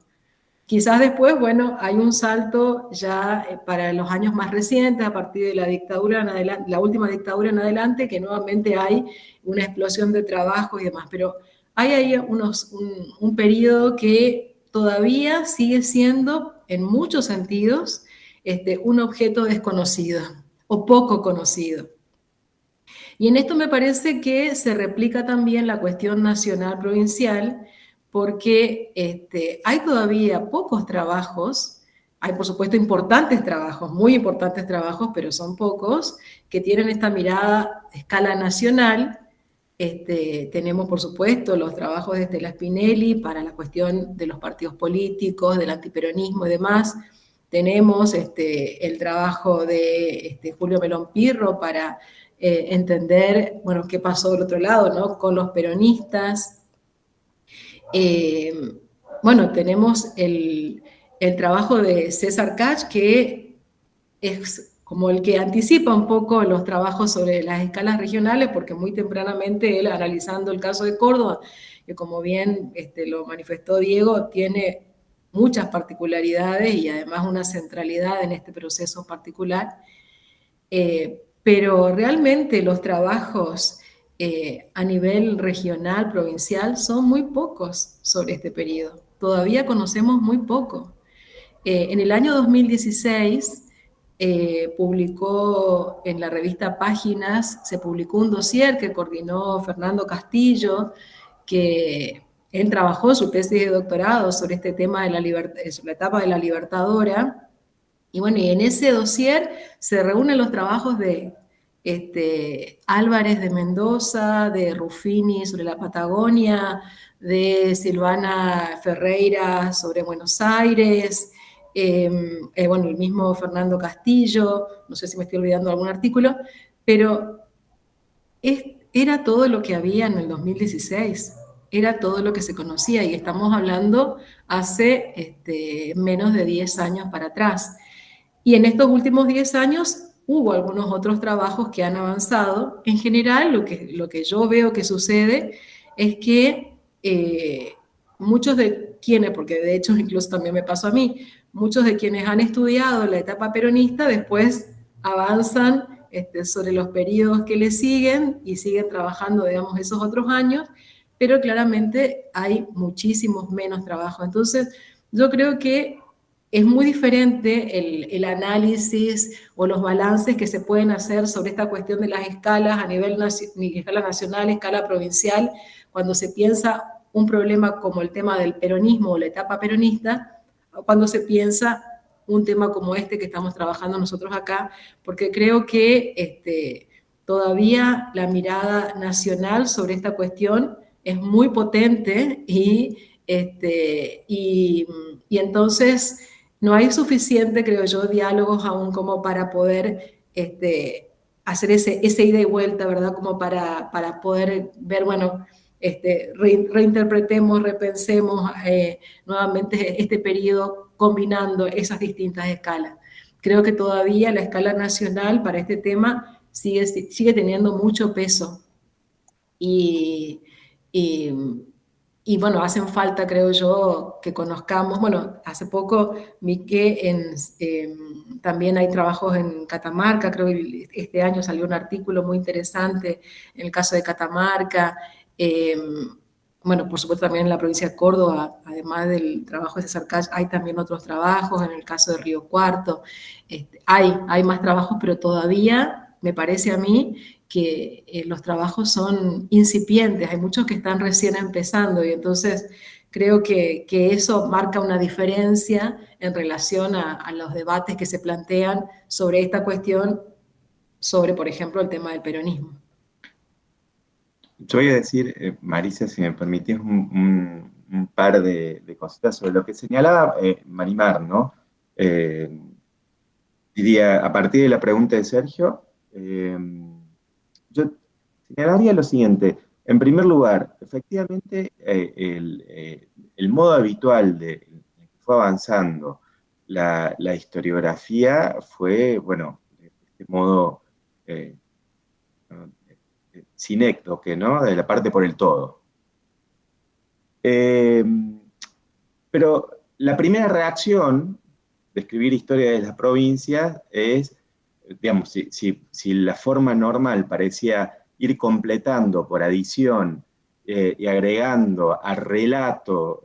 Quizás después, bueno, hay un salto ya para los años más recientes, a partir de la dictadura en adelante, la última dictadura en adelante, que nuevamente hay una explosión de trabajo y demás, pero hay ahí un periodo que todavía sigue siendo, en muchos sentidos, un objeto desconocido o poco conocido. Y en esto me parece que se replica también la cuestión nacional-provincial, porque hay todavía pocos trabajos, hay por supuesto importantes trabajos, muy importantes trabajos, pero son pocos, que tienen esta mirada a escala nacional. Tenemos por supuesto los trabajos de Estela Spinelli para la cuestión de los partidos políticos, del antiperonismo y demás. Tenemos el trabajo de Julio Melón Pirro para entender, bueno, qué pasó del otro lado, ¿no? Con los peronistas. Bueno, tenemos el trabajo de César Kach, que es como el que anticipa un poco los trabajos sobre las escalas regionales, porque muy tempranamente él, analizando el caso de Córdoba, que como bien lo manifestó Diego, tiene muchas particularidades y además una centralidad en este proceso particular. Pero realmente los trabajos a nivel regional, provincial, son muy pocos sobre este periodo. Todavía conocemos muy poco. En el año 2016 publicó en la revista Páginas, se publicó un dossier que coordinó Fernando Castillo, que él trabajó su tesis de doctorado sobre este tema de sobre la etapa de la Libertadora. Y bueno, y en ese dossier se reúnen los trabajos de Álvarez de Mendoza, de Ruffini sobre la Patagonia, de Silvana Ferreira sobre Buenos Aires, bueno, el mismo Fernando Castillo, no sé si me estoy olvidando algún artículo, pero era todo lo que había en el 2016, era todo lo que se conocía, y estamos hablando hace menos de 10 años para atrás. Y en estos últimos 10 años hubo algunos otros trabajos que han avanzado. En general, lo que yo veo que sucede es que muchos de quienes, porque de hecho incluso también me pasó a mí, muchos de quienes han estudiado la etapa peronista después avanzan sobre los periodos que le siguen y siguen trabajando, digamos, esos otros años, pero claramente hay muchísimos menos trabajos. Entonces, yo creo que es muy diferente el análisis o los balances que se pueden hacer sobre esta cuestión de las escalas a nivel escala nacional, escala provincial, cuando se piensa un problema como el tema del peronismo o la etapa peronista, o cuando se piensa un tema como este que estamos trabajando nosotros acá, porque creo que todavía la mirada nacional sobre esta cuestión es muy potente y entonces no hay suficiente, creo yo, diálogos aún como para poder hacer ese ida y vuelta, ¿verdad? Como para poder ver, bueno, reinterpretemos, repensemos nuevamente este periodo combinando esas distintas escalas. Creo que todavía la escala nacional para este tema sigue teniendo mucho peso. Y Y bueno, hacen falta, creo yo, que conozcamos. Bueno, hace poco vi que también hay trabajos en Catamarca, creo que este año salió un artículo muy interesante en el caso de Catamarca. Bueno, por supuesto también en la provincia de Córdoba, además del trabajo de César Cach, hay también otros trabajos, en el caso de Río Cuarto. Hay más trabajos, pero todavía me parece a mí que los trabajos son incipientes, hay muchos que están recién empezando y entonces creo que eso marca una diferencia en relación a los debates que se plantean sobre esta cuestión, sobre, por ejemplo, el tema del peronismo. Yo voy a decir, Marisa, si me permitís, un par de cositas sobre lo que señalaba Marimar, ¿no? Diría, a partir de la pregunta de Sergio, yo señalaría lo siguiente. En primer lugar, efectivamente, el modo habitual de en que fue avanzando la historiografía fue, bueno, de este modo ¿no? Sinécdoque, ¿no? De la parte por el todo. Eh, pero la primera reacción de escribir historia de las provincias es, digamos, si la forma normal parecía ir completando por adición y agregando al relato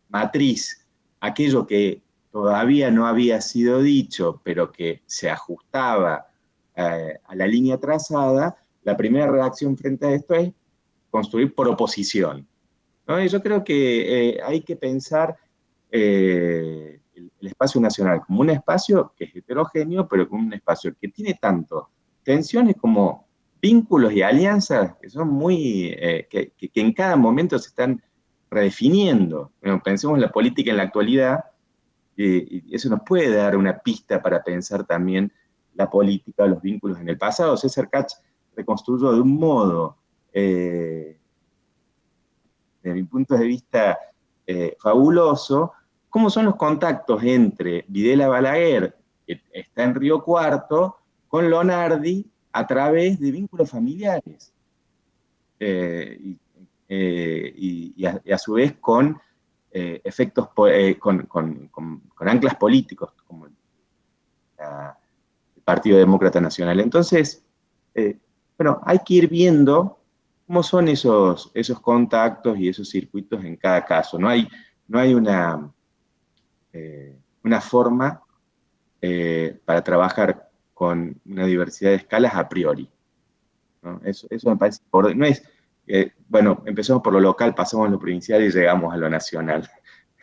matriz aquello que todavía no había sido dicho, pero que se ajustaba a la línea trazada, la primera reacción frente a esto es construir por oposición, ¿no? Y yo creo que hay que pensar el espacio nacional como un espacio que es heterogéneo, pero como un espacio que tiene tanto tensiones como vínculos y alianzas que son muy, que en cada momento se están redefiniendo. Bueno, pensemos en la política en la actualidad, y eso nos puede dar una pista para pensar también la política, los vínculos en el pasado. César Cach reconstruyó de un modo desde mi punto de vista, fabuloso, cómo son los contactos entre Videla Balaguer, que está en Río Cuarto, con Lonardi a través de vínculos familiares. Y a su vez con efectos, con anclas políticos, como el Partido Demócrata Nacional. Entonces, bueno, hay que ir viendo cómo son esos contactos y esos circuitos en cada caso. No hay una forma para trabajar con una diversidad de escalas a priori, ¿no? Eso me parece importante. No es, bueno, empezamos por lo local, pasamos a lo provincial y llegamos a lo nacional.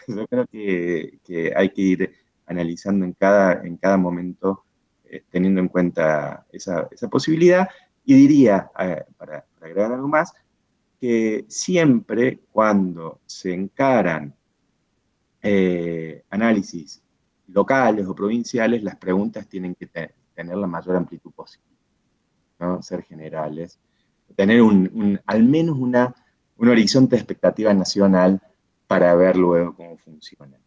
Yo creo que hay que ir analizando en cada momento, teniendo en cuenta esa posibilidad. Y diría, para agregar algo más, que siempre cuando se encaran análisis locales o provinciales, las preguntas tienen que tener la mayor amplitud posible, ¿no? Ser generales, tener al menos un horizonte de expectativa nacional para ver luego cómo funciona.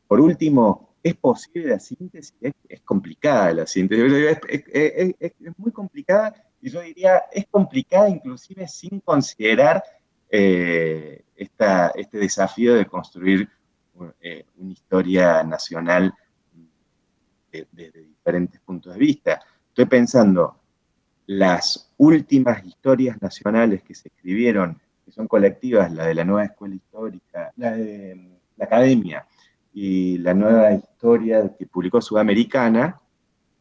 Por último, ¿es posible la síntesis? Es complicada la síntesis, es muy complicada, y yo diría, es complicada inclusive sin considerar este desafío de construir una historia nacional desde diferentes puntos de vista. Estoy pensando, las últimas historias nacionales que se escribieron, que son colectivas, la de la nueva escuela histórica, la de la academia y la nueva historia que publicó Sudamericana,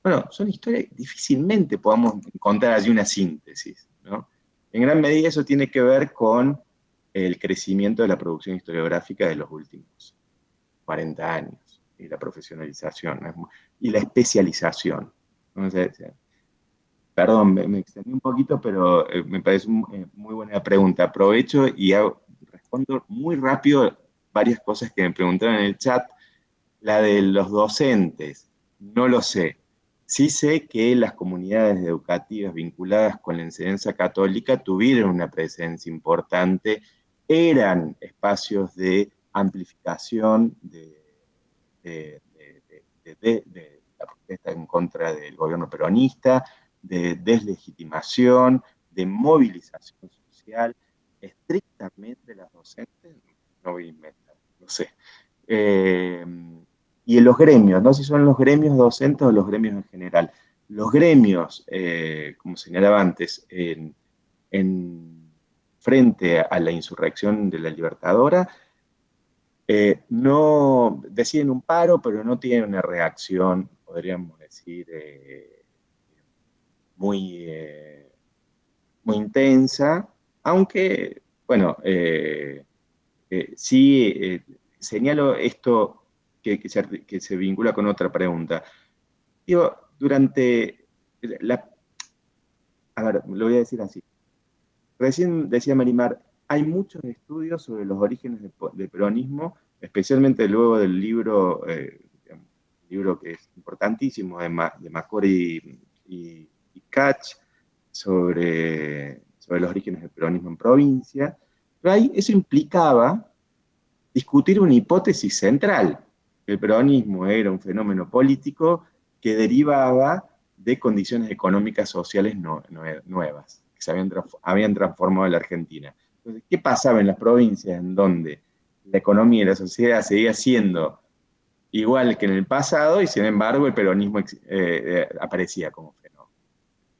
bueno, son historias que difícilmente podamos encontrar allí una síntesis, ¿no? En gran medida eso tiene que ver con el crecimiento de la producción historiográfica de los últimos 40 años y la profesionalización, ¿no? Y la especialización. Entonces, perdón, me extendí un poquito, pero me parece muy buena pregunta. Aprovecho y respondo muy rápido varias cosas que me preguntaron en el chat. La de los docentes, no lo sé. Sí sé que las comunidades educativas vinculadas con la enseñanza católica tuvieron una presencia importante, eran espacios de amplificación de la protesta en contra del gobierno peronista, de deslegitimación, de movilización social. estrictamente las docentes, no voy a inventar, no sé. Y en los gremios, no sé si son los gremios docentes o los gremios en general. Los gremios, como señalaba antes, frente a la insurrección de la Libertadora, no deciden un paro, pero no tienen una reacción, podríamos decir, muy intensa, aunque, bueno, sí señalo esto que se vincula con otra pregunta. Digo, a ver, lo voy a decir así. Recién decía Marimar, hay muchos estudios sobre los orígenes del peronismo, especialmente luego del libro, libro que es importantísimo de Macori y Kach, sobre los orígenes del peronismo en provincia. Pero ahí eso implicaba discutir una hipótesis central. El peronismo era un fenómeno político que derivaba de condiciones económicas sociales nuevas, que se habían transformado en la Argentina. Entonces, ¿qué pasaba en las provincias en donde la economía y la sociedad seguía siendo igual que en el pasado y sin embargo el peronismo aparecía como fenómeno,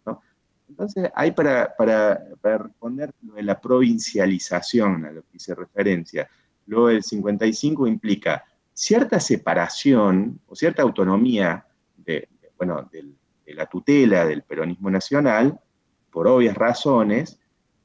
¿no? Entonces, ahí para responder lo de la provincialización a lo que hice referencia, luego del 55 implica cierta separación o cierta autonomía de la tutela del peronismo nacional, por obvias razones,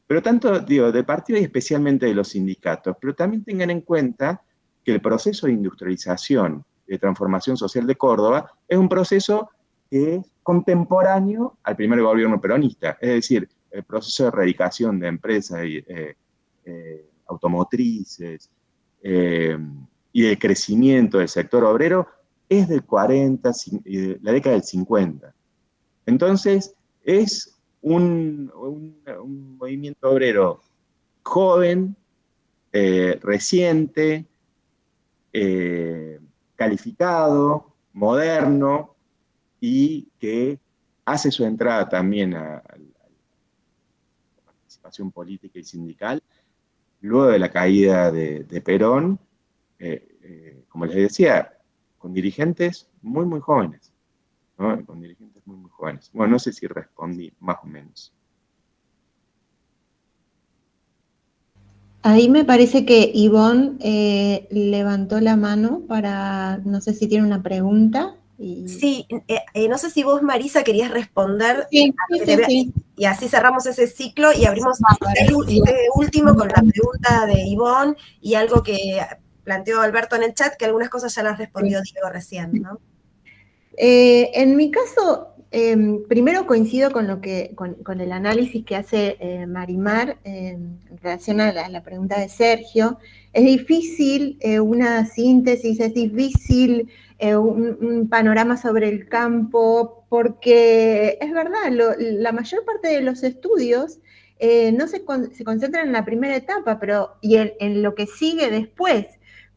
pero tanto, digo, del partido y especialmente de los sindicatos, pero también tengan en cuenta que el proceso de industrialización, de transformación social de Córdoba, es un proceso que es contemporáneo al primer gobierno peronista, es decir, el proceso de erradicación de empresas automotrices y de crecimiento del sector obrero es del 40, la década del 50. Entonces, es un movimiento obrero joven, reciente, calificado, moderno, y que hace su entrada también a la participación política y sindical luego de la caída de Perón, como les decía, con dirigentes muy, muy jóvenes, ¿no? Con dirigentes muy, muy jóvenes. Bueno, no sé si respondí más o menos. Ahí me parece que Ivonne levantó la mano para, no sé si tiene una pregunta. Sí, no sé si vos, Marisa, querías responder. Sí. Y así cerramos ese ciclo y abrimos este último con la pregunta de Ivonne y algo que planteó Alberto en el chat, que algunas cosas ya las respondió Diego recién, ¿no? En mi caso, primero coincido con el análisis que hace Marimar en relación a la pregunta de Sergio. Es difícil una síntesis, es difícil un panorama sobre el campo, porque es verdad, la mayor parte de los estudios no se concentran en la primera etapa, y en lo que sigue después.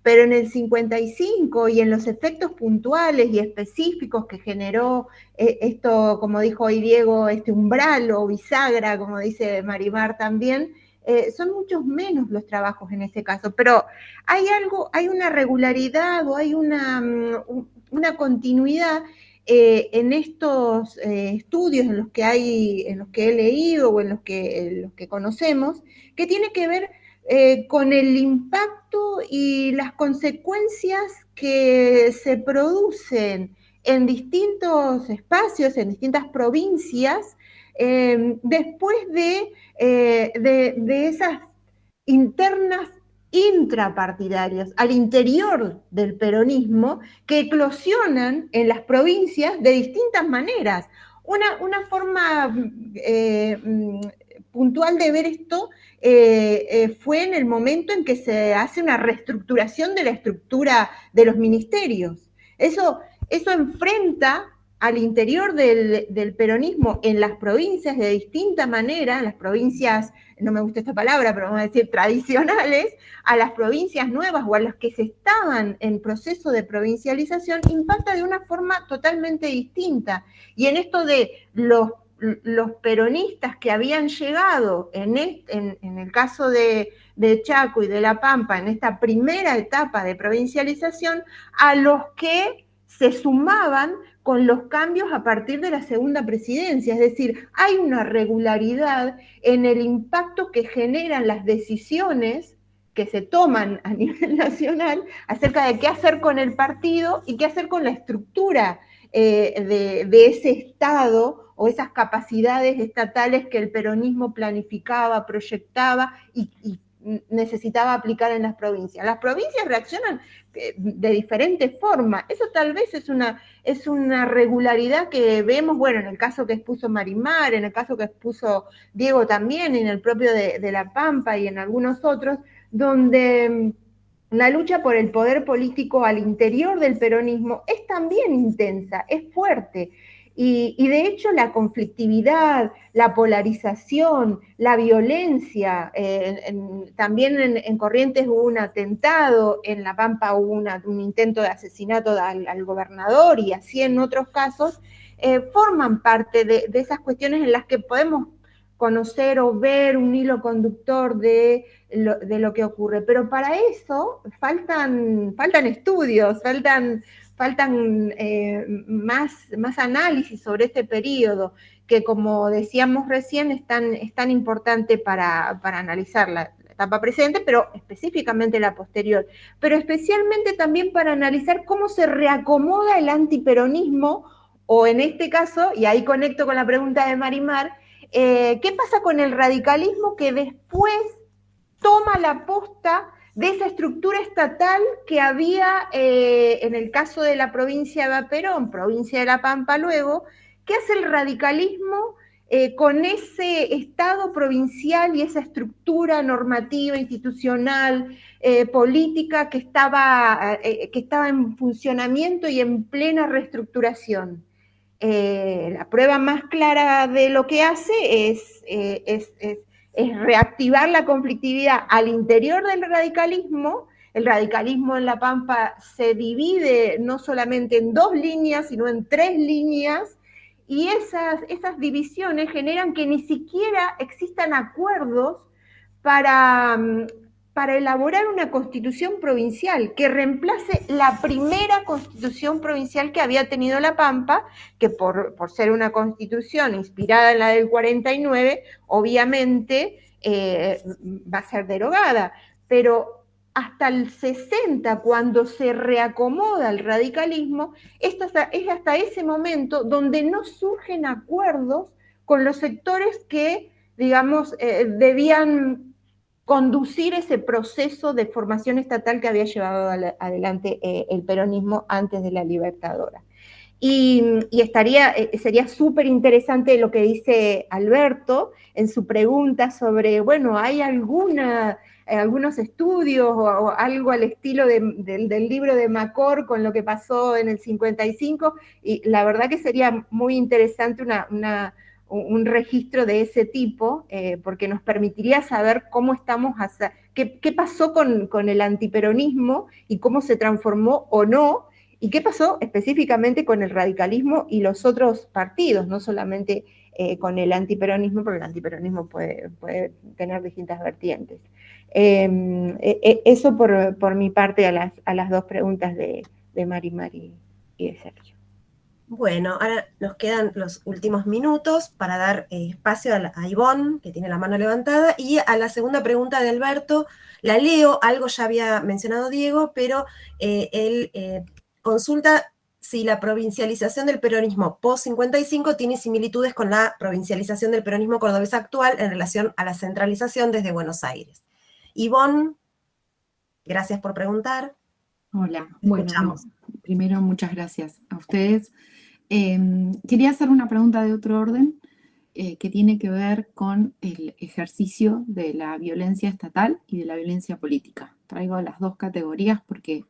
Pero en el 55 y en los efectos puntuales y específicos que generó esto, como dijo hoy Diego, este umbral o bisagra, como dice Marimar también, son muchos menos los trabajos en ese caso. Pero hay una regularidad o hay una continuidad en estos estudios en los que he leído o en los que conocemos, que tiene que ver con el impacto y las consecuencias que se producen en distintos espacios, en distintas provincias, después de esas internas intrapartidarias al interior del peronismo que eclosionan en las provincias de distintas maneras. Una forma puntual de ver esto fue en el momento en que se hace una reestructuración de la estructura de los ministerios. Eso enfrenta al interior del peronismo en las provincias de distinta manera, en las provincias, no me gusta esta palabra, pero vamos a decir tradicionales, a las provincias nuevas o a las que se estaban en proceso de provincialización, impacta de una forma totalmente distinta. Y en esto de los peronistas que habían llegado en el caso de Chaco y de La Pampa, en esta primera etapa de provincialización, a los que se sumaban con los cambios a partir de la segunda presidencia. Es decir, hay una regularidad en el impacto que generan las decisiones que se toman a nivel nacional acerca de qué hacer con el partido y qué hacer con la estructura de ese Estado o esas capacidades estatales que el peronismo planificaba, proyectaba y necesitaba aplicar en las provincias. Las provincias reaccionan de diferentes formas. Eso tal vez es una regularidad que vemos, bueno, en el caso que expuso Marimar, en el caso que expuso Diego también, en el propio de La Pampa y en algunos otros, donde la lucha por el poder político al interior del peronismo es también intensa, es fuerte. Y de hecho la conflictividad, la polarización, la violencia, también en Corrientes hubo un atentado, en La Pampa hubo un intento de asesinato al gobernador y así en otros casos, forman parte de esas cuestiones en las que podemos conocer o ver un hilo conductor de lo que ocurre. Pero para eso faltan estudios, faltan más análisis sobre este periodo, que como decíamos recién es tan importante para analizar la etapa presente, pero específicamente la posterior, pero especialmente también para analizar cómo se reacomoda el antiperonismo, o en este caso, y ahí conecto con la pregunta de Marimar, ¿qué pasa con el radicalismo que después toma la posta de esa estructura estatal que había en el caso de la provincia de Perón, provincia de La Pampa luego? ¿Qué hace el radicalismo con ese Estado provincial y esa estructura normativa, institucional, política que estaba en funcionamiento y en plena reestructuración? La prueba más clara de lo que hace es reactivar la conflictividad al interior del radicalismo. El radicalismo en La Pampa se divide no solamente en 2 líneas, sino en 3 líneas, y esas divisiones generan que ni siquiera existan acuerdos para elaborar una constitución provincial que reemplace la primera constitución provincial que había tenido La Pampa, que por ser una constitución inspirada en la del 49, obviamente va a ser derogada. Pero hasta el 60, cuando se reacomoda el radicalismo, es hasta ese momento donde no surgen acuerdos con los sectores que, digamos, debían conducir ese proceso de formación estatal que había llevado adelante el peronismo antes de la Libertadora. Y sería súper interesante lo que dice Alberto en su pregunta sobre, bueno, ¿hay algunos estudios o algo al estilo del libro de Macor con lo que pasó en el 55? Y la verdad que sería muy interesante un registro de ese tipo, porque nos permitiría saber cómo estamos, qué pasó con el antiperonismo y cómo se transformó o no, y qué pasó específicamente con el radicalismo y los otros partidos, no solamente con el antiperonismo, porque el antiperonismo puede tener distintas vertientes. Eso por mi parte a las 2 preguntas de Marimar y de Sergio. Bueno, ahora nos quedan los últimos minutos para dar espacio a Ivonne, que tiene la mano levantada, y a la segunda pregunta de Alberto. La leo, algo ya había mencionado Diego, pero él consulta si la provincialización del peronismo post-55 tiene similitudes con la provincialización del peronismo cordobés actual en relación a la centralización desde Buenos Aires. Ivonne, gracias por preguntar. Hola, bueno, primero muchas gracias a ustedes. Quería hacer una pregunta de otro orden que tiene que ver con el ejercicio de la violencia estatal y de la violencia política. Traigo las 2 categorías porque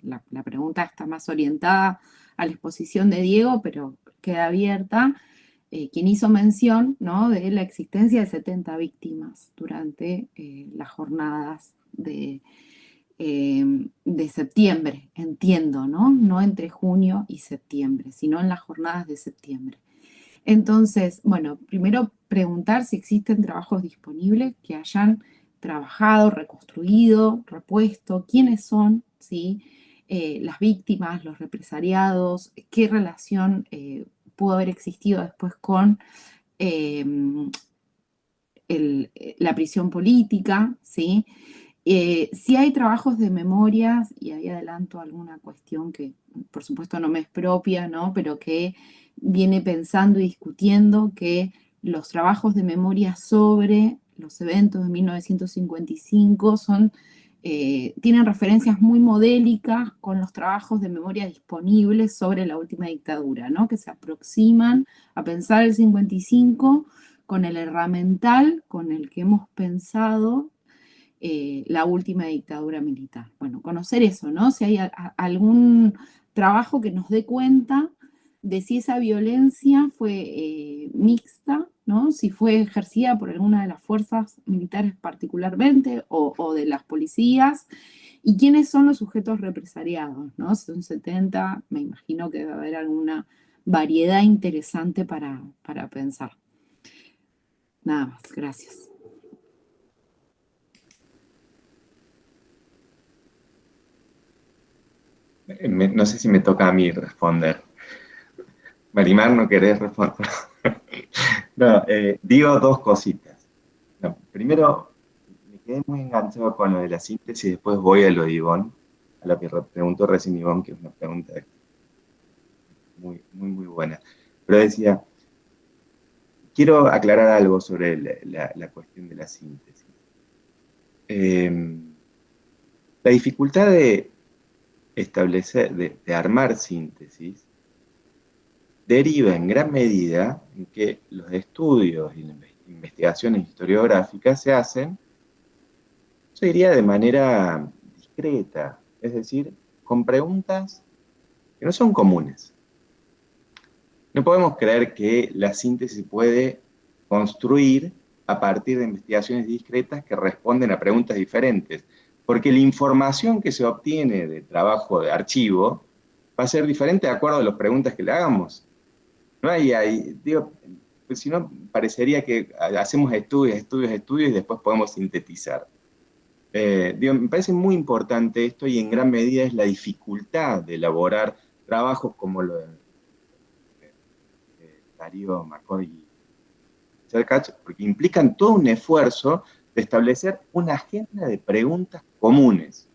la pregunta está más orientada a la exposición de Diego, pero queda abierta. Quien hizo mención, ¿no?, de la existencia de 70 víctimas durante las jornadas de septiembre, entiendo, ¿no? No entre junio y septiembre, sino en las jornadas de septiembre. Entonces, bueno, primero preguntar si existen trabajos disponibles que hayan trabajado, reconstruido, repuesto, quiénes son, ¿sí? Las víctimas, los represaliados, qué relación pudo haber existido después con la prisión política, ¿sí? Si hay trabajos de memoria, y ahí adelanto alguna cuestión que por supuesto no me es propia, ¿no? Pero que viene pensando y discutiendo que los trabajos de memoria sobre los eventos de 1955 tienen referencias muy modélicas con los trabajos de memoria disponibles sobre la última dictadura, ¿no? Que se aproximan a pensar el 55 con el herramental con el que hemos pensado la última dictadura militar. Bueno, conocer eso, ¿no? Si hay algún trabajo que nos dé cuenta de si esa violencia fue mixta, ¿no? Si fue ejercida por alguna de las fuerzas militares particularmente o de las policías, y quiénes son los sujetos represaliados, ¿no? Son 70, me imagino que debe haber alguna variedad interesante para pensar. Nada más, gracias. No sé si me toca a mí responder. Marimar, ¿no querés responder? No, digo dos cositas. No, primero, me quedé muy enganchado con lo de la síntesis y después voy a lo de Ivonne, a lo que preguntó recién Ivonne, que es una pregunta muy, muy, muy buena. Pero decía, quiero aclarar algo sobre la cuestión de la síntesis. La dificultad de establecer, de armar síntesis, deriva en gran medida en que los estudios y las investigaciones historiográficas se hacen, yo diría, de manera discreta, es decir, con preguntas que no son comunes. No podemos creer que la síntesis puede construir a partir de investigaciones discretas que responden a preguntas diferentes, porque la información que se obtiene de trabajo de archivo va a ser diferente de acuerdo a las preguntas que le hagamos. No digo, pues si no, parecería que hacemos estudios y después podemos sintetizar. Me parece muy importante esto y en gran medida es la dificultad de elaborar trabajos como lo de Darío McCoy y Sercach, porque implican todo un esfuerzo de establecer una agenda de preguntas comunes.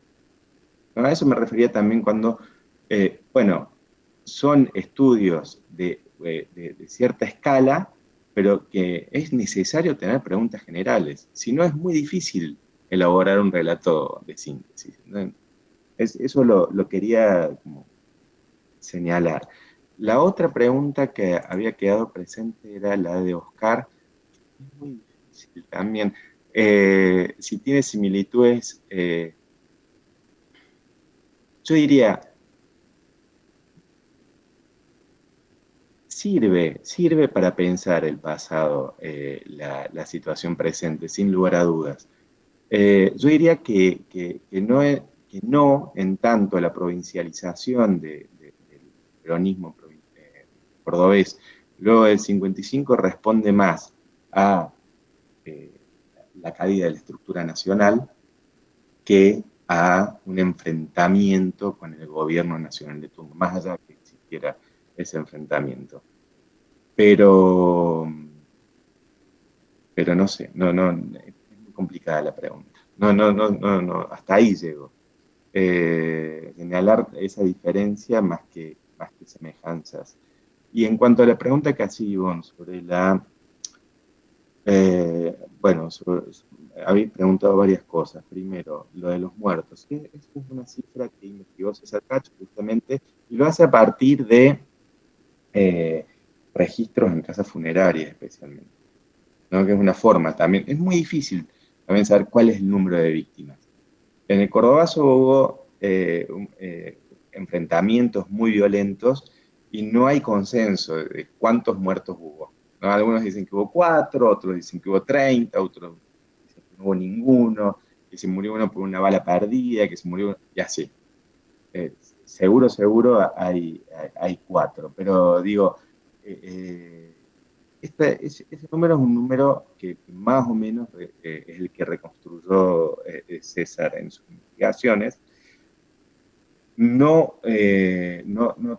¿No? A eso me refería también cuando, son estudios de cierta escala, pero que es necesario tener preguntas generales. Si no, es muy difícil elaborar un relato de síntesis, ¿no? Eso lo quería como señalar. La otra pregunta que había quedado presente era la de Oscar. Es muy difícil también. Si tiene similitudes, yo diría, sirve para pensar el pasado, la situación presente, sin lugar a dudas. Yo diría que no en tanto la provincialización del peronismo cordobés luego del 55 responde más a la caída de la estructura nacional que a un enfrentamiento con el gobierno nacional de turno, más allá de que existiera ese enfrentamiento. Pero no sé, es muy complicada la pregunta. No, hasta ahí llego. Señalar esa diferencia más que semejanzas. Y en cuanto a la pregunta que hacía Ivonne sobre habéis preguntado varias cosas. Primero, lo de los muertos. Es una cifra que investigó César Cacho justamente, y lo hace a partir de registros en casas funerarias especialmente, ¿no? Que es una forma también. Es muy difícil también saber cuál es el número de víctimas. En el Cordobazo hubo enfrentamientos muy violentos y no hay consenso de cuántos muertos hubo, ¿no? Algunos dicen que hubo 4, otros dicen que hubo 30, otros dicen que no hubo ninguno, que se murió uno por una bala perdida, que se murió, y así. Seguro hay 4, pero digo, ese número es un número que más o menos es el que reconstruyó César en sus investigaciones. No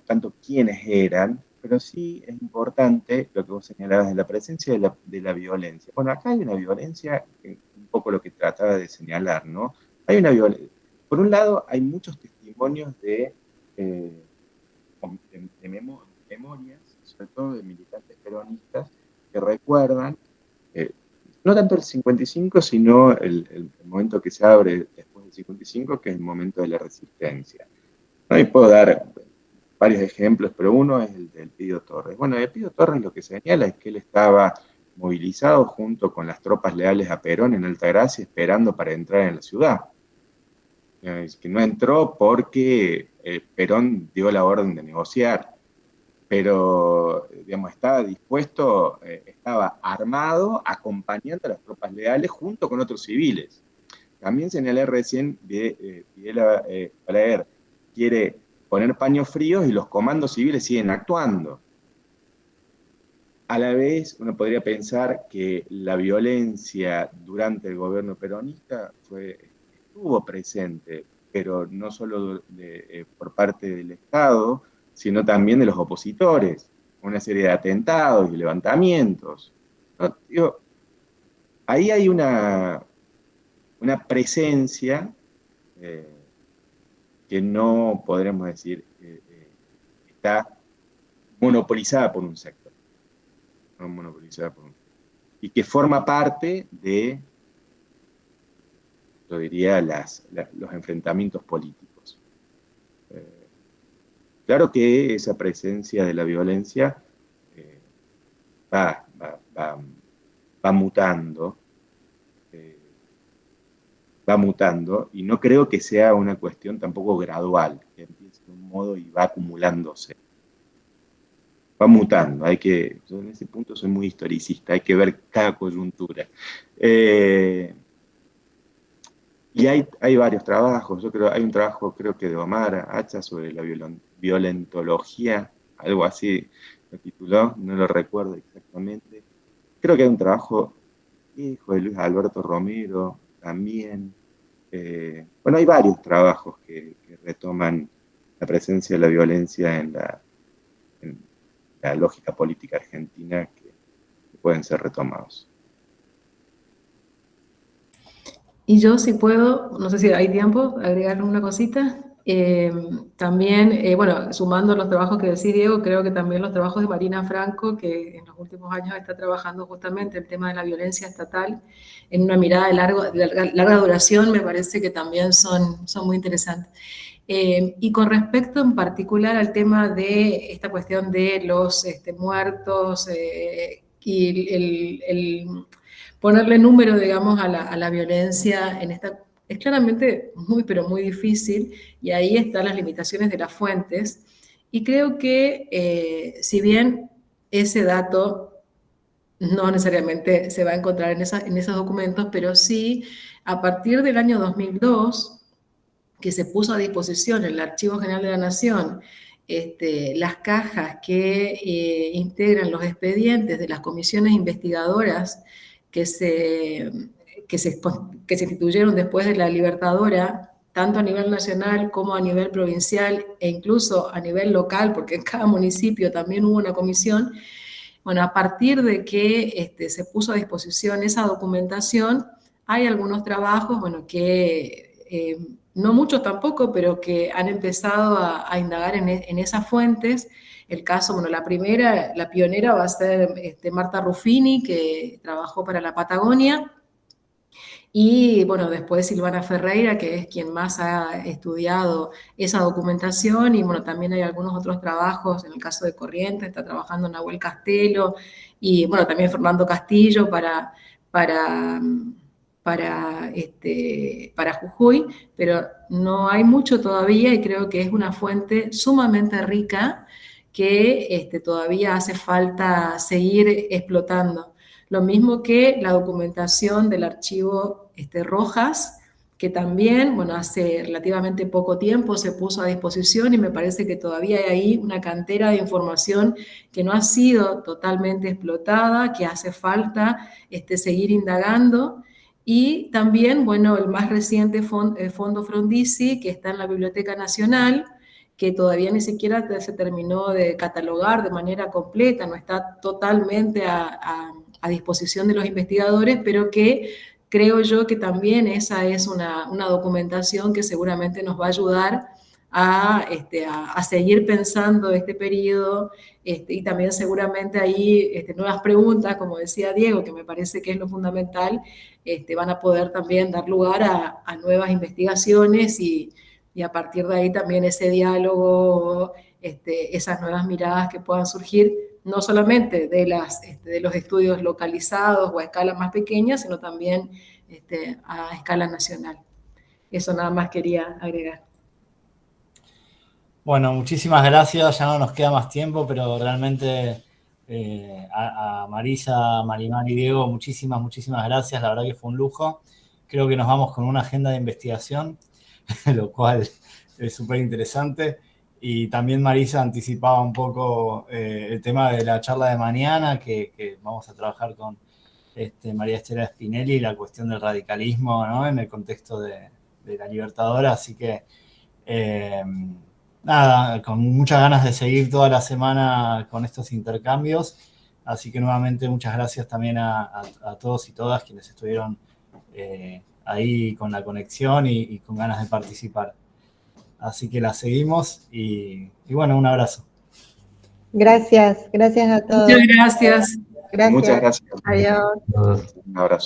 tanto quiénes eran, pero sí es importante lo que vos señalabas de la presencia de la violencia. Bueno, acá hay una violencia, un poco lo que trataba de señalar, ¿no? Hay una violencia. Por un lado, hay muchos testimonios de memorias, sobre todo de militantes peronistas, que recuerdan, no tanto el 55, sino el momento que se abre después del 55, que es el momento de la resistencia. ¿No? Y puedo dar varios ejemplos, pero uno es el del Pío Torres. Bueno, el Pío Torres lo que señala es que él estaba movilizado junto con las tropas leales a Perón en Altagracia, esperando para entrar en la ciudad. Que no entró porque Perón dio la orden de negociar, pero digamos, estaba dispuesto, estaba armado, acompañando a las tropas leales junto con otros civiles. También señalé recién, Videla Balaguer quiere poner paños fríos y los comandos civiles siguen actuando. A la vez, uno podría pensar que la violencia durante el gobierno peronista estuvo presente, pero no solo por parte del Estado, sino también de los opositores, una serie de atentados y levantamientos. ¿No? Digo, ahí hay una presencia que no podremos decir está monopolizada por un sector. No monopolizada por un sector. Y que forma parte de, yo diría, los enfrentamientos políticos. Claro que esa presencia de la violencia va mutando, y no creo que sea una cuestión tampoco gradual, que empiece de un modo y va acumulándose. Va mutando, yo en ese punto soy muy historicista, hay que ver cada coyuntura. Y hay varios trabajos, yo creo, hay un trabajo creo que de Omar Hacha sobre la violentología, algo así lo tituló, no lo recuerdo exactamente. Creo que hay un trabajo viejo de Luis Alberto Romero también. Bueno, hay varios trabajos que retoman la presencia de la violencia en la lógica política argentina que pueden ser retomados. Y yo, si puedo, no sé si hay tiempo, agregar una cosita. También, bueno, sumando los trabajos que decía Diego, creo que también los trabajos de Marina Franco, que en los últimos años está trabajando justamente el tema de la violencia estatal en una mirada de larga duración, me parece que también son muy interesantes. Y con respecto en particular al tema de esta cuestión de los muertos y el ponerle número, digamos, a la violencia en esta, es claramente muy, pero muy difícil, y ahí están las limitaciones de las fuentes. Y creo que, si bien ese dato no necesariamente se va a encontrar en esos documentos, pero sí, a partir del año 2002, que se puso a disposición en el Archivo General de la Nación las cajas que integran los expedientes de las comisiones investigadoras que se instituyeron después de la Libertadora, tanto a nivel nacional como a nivel provincial e incluso a nivel local, porque en cada municipio también hubo una comisión. Bueno, a partir de que se puso a disposición esa documentación, hay algunos trabajos, bueno, que no muchos tampoco, pero que han empezado a indagar en esas fuentes. El caso, bueno, la pionera va a ser Marta Ruffini, que trabajó para la Patagonia, y bueno, después Silvana Ferreira, que es quien más ha estudiado esa documentación, y bueno, también hay algunos otros trabajos, en el caso de Corrientes, está trabajando Nahuel Castelo, y bueno, también Fernando Castillo para Jujuy, pero no hay mucho todavía, y creo que es una fuente sumamente rica que todavía hace falta seguir explotando. Lo mismo que la documentación del archivo Rojas, que también, bueno, hace relativamente poco tiempo se puso a disposición y me parece que todavía hay ahí una cantera de información que no ha sido totalmente explotada, que hace falta seguir indagando. Y también, bueno, el más reciente Fondo Frondizi, que está en la Biblioteca Nacional, que todavía ni siquiera se terminó de catalogar de manera completa, no está totalmente a disposición de los investigadores, pero que creo yo que también esa es una documentación que seguramente nos va a ayudar a seguir pensando este periodo, y también seguramente ahí nuevas preguntas, como decía Diego, que me parece que es lo fundamental, van a poder también dar lugar a nuevas investigaciones y a partir de ahí también ese diálogo, esas nuevas miradas que puedan surgir, no solamente de los estudios localizados o a escala más pequeña, sino también a escala nacional. Eso nada más quería agregar. Bueno, muchísimas gracias, ya no nos queda más tiempo, pero realmente a Marisa, Marimar y Diego, muchísimas gracias, la verdad que fue un lujo. Creo que nos vamos con una agenda de investigación, lo cual es súper interesante. Y también Marisa anticipaba un poco el tema de la charla de mañana, que vamos a trabajar con María Estela Spinelli, la cuestión del radicalismo, ¿no?, en el contexto de la Libertadora. Así que, nada, con muchas ganas de seguir toda la semana con estos intercambios. Así que nuevamente muchas gracias también a todos y todas quienes estuvieron ahí con la conexión y con ganas de participar. Así que la seguimos y bueno, un abrazo. Gracias a todos. Muchas gracias. Gracias. Muchas gracias. Adiós. Un abrazo.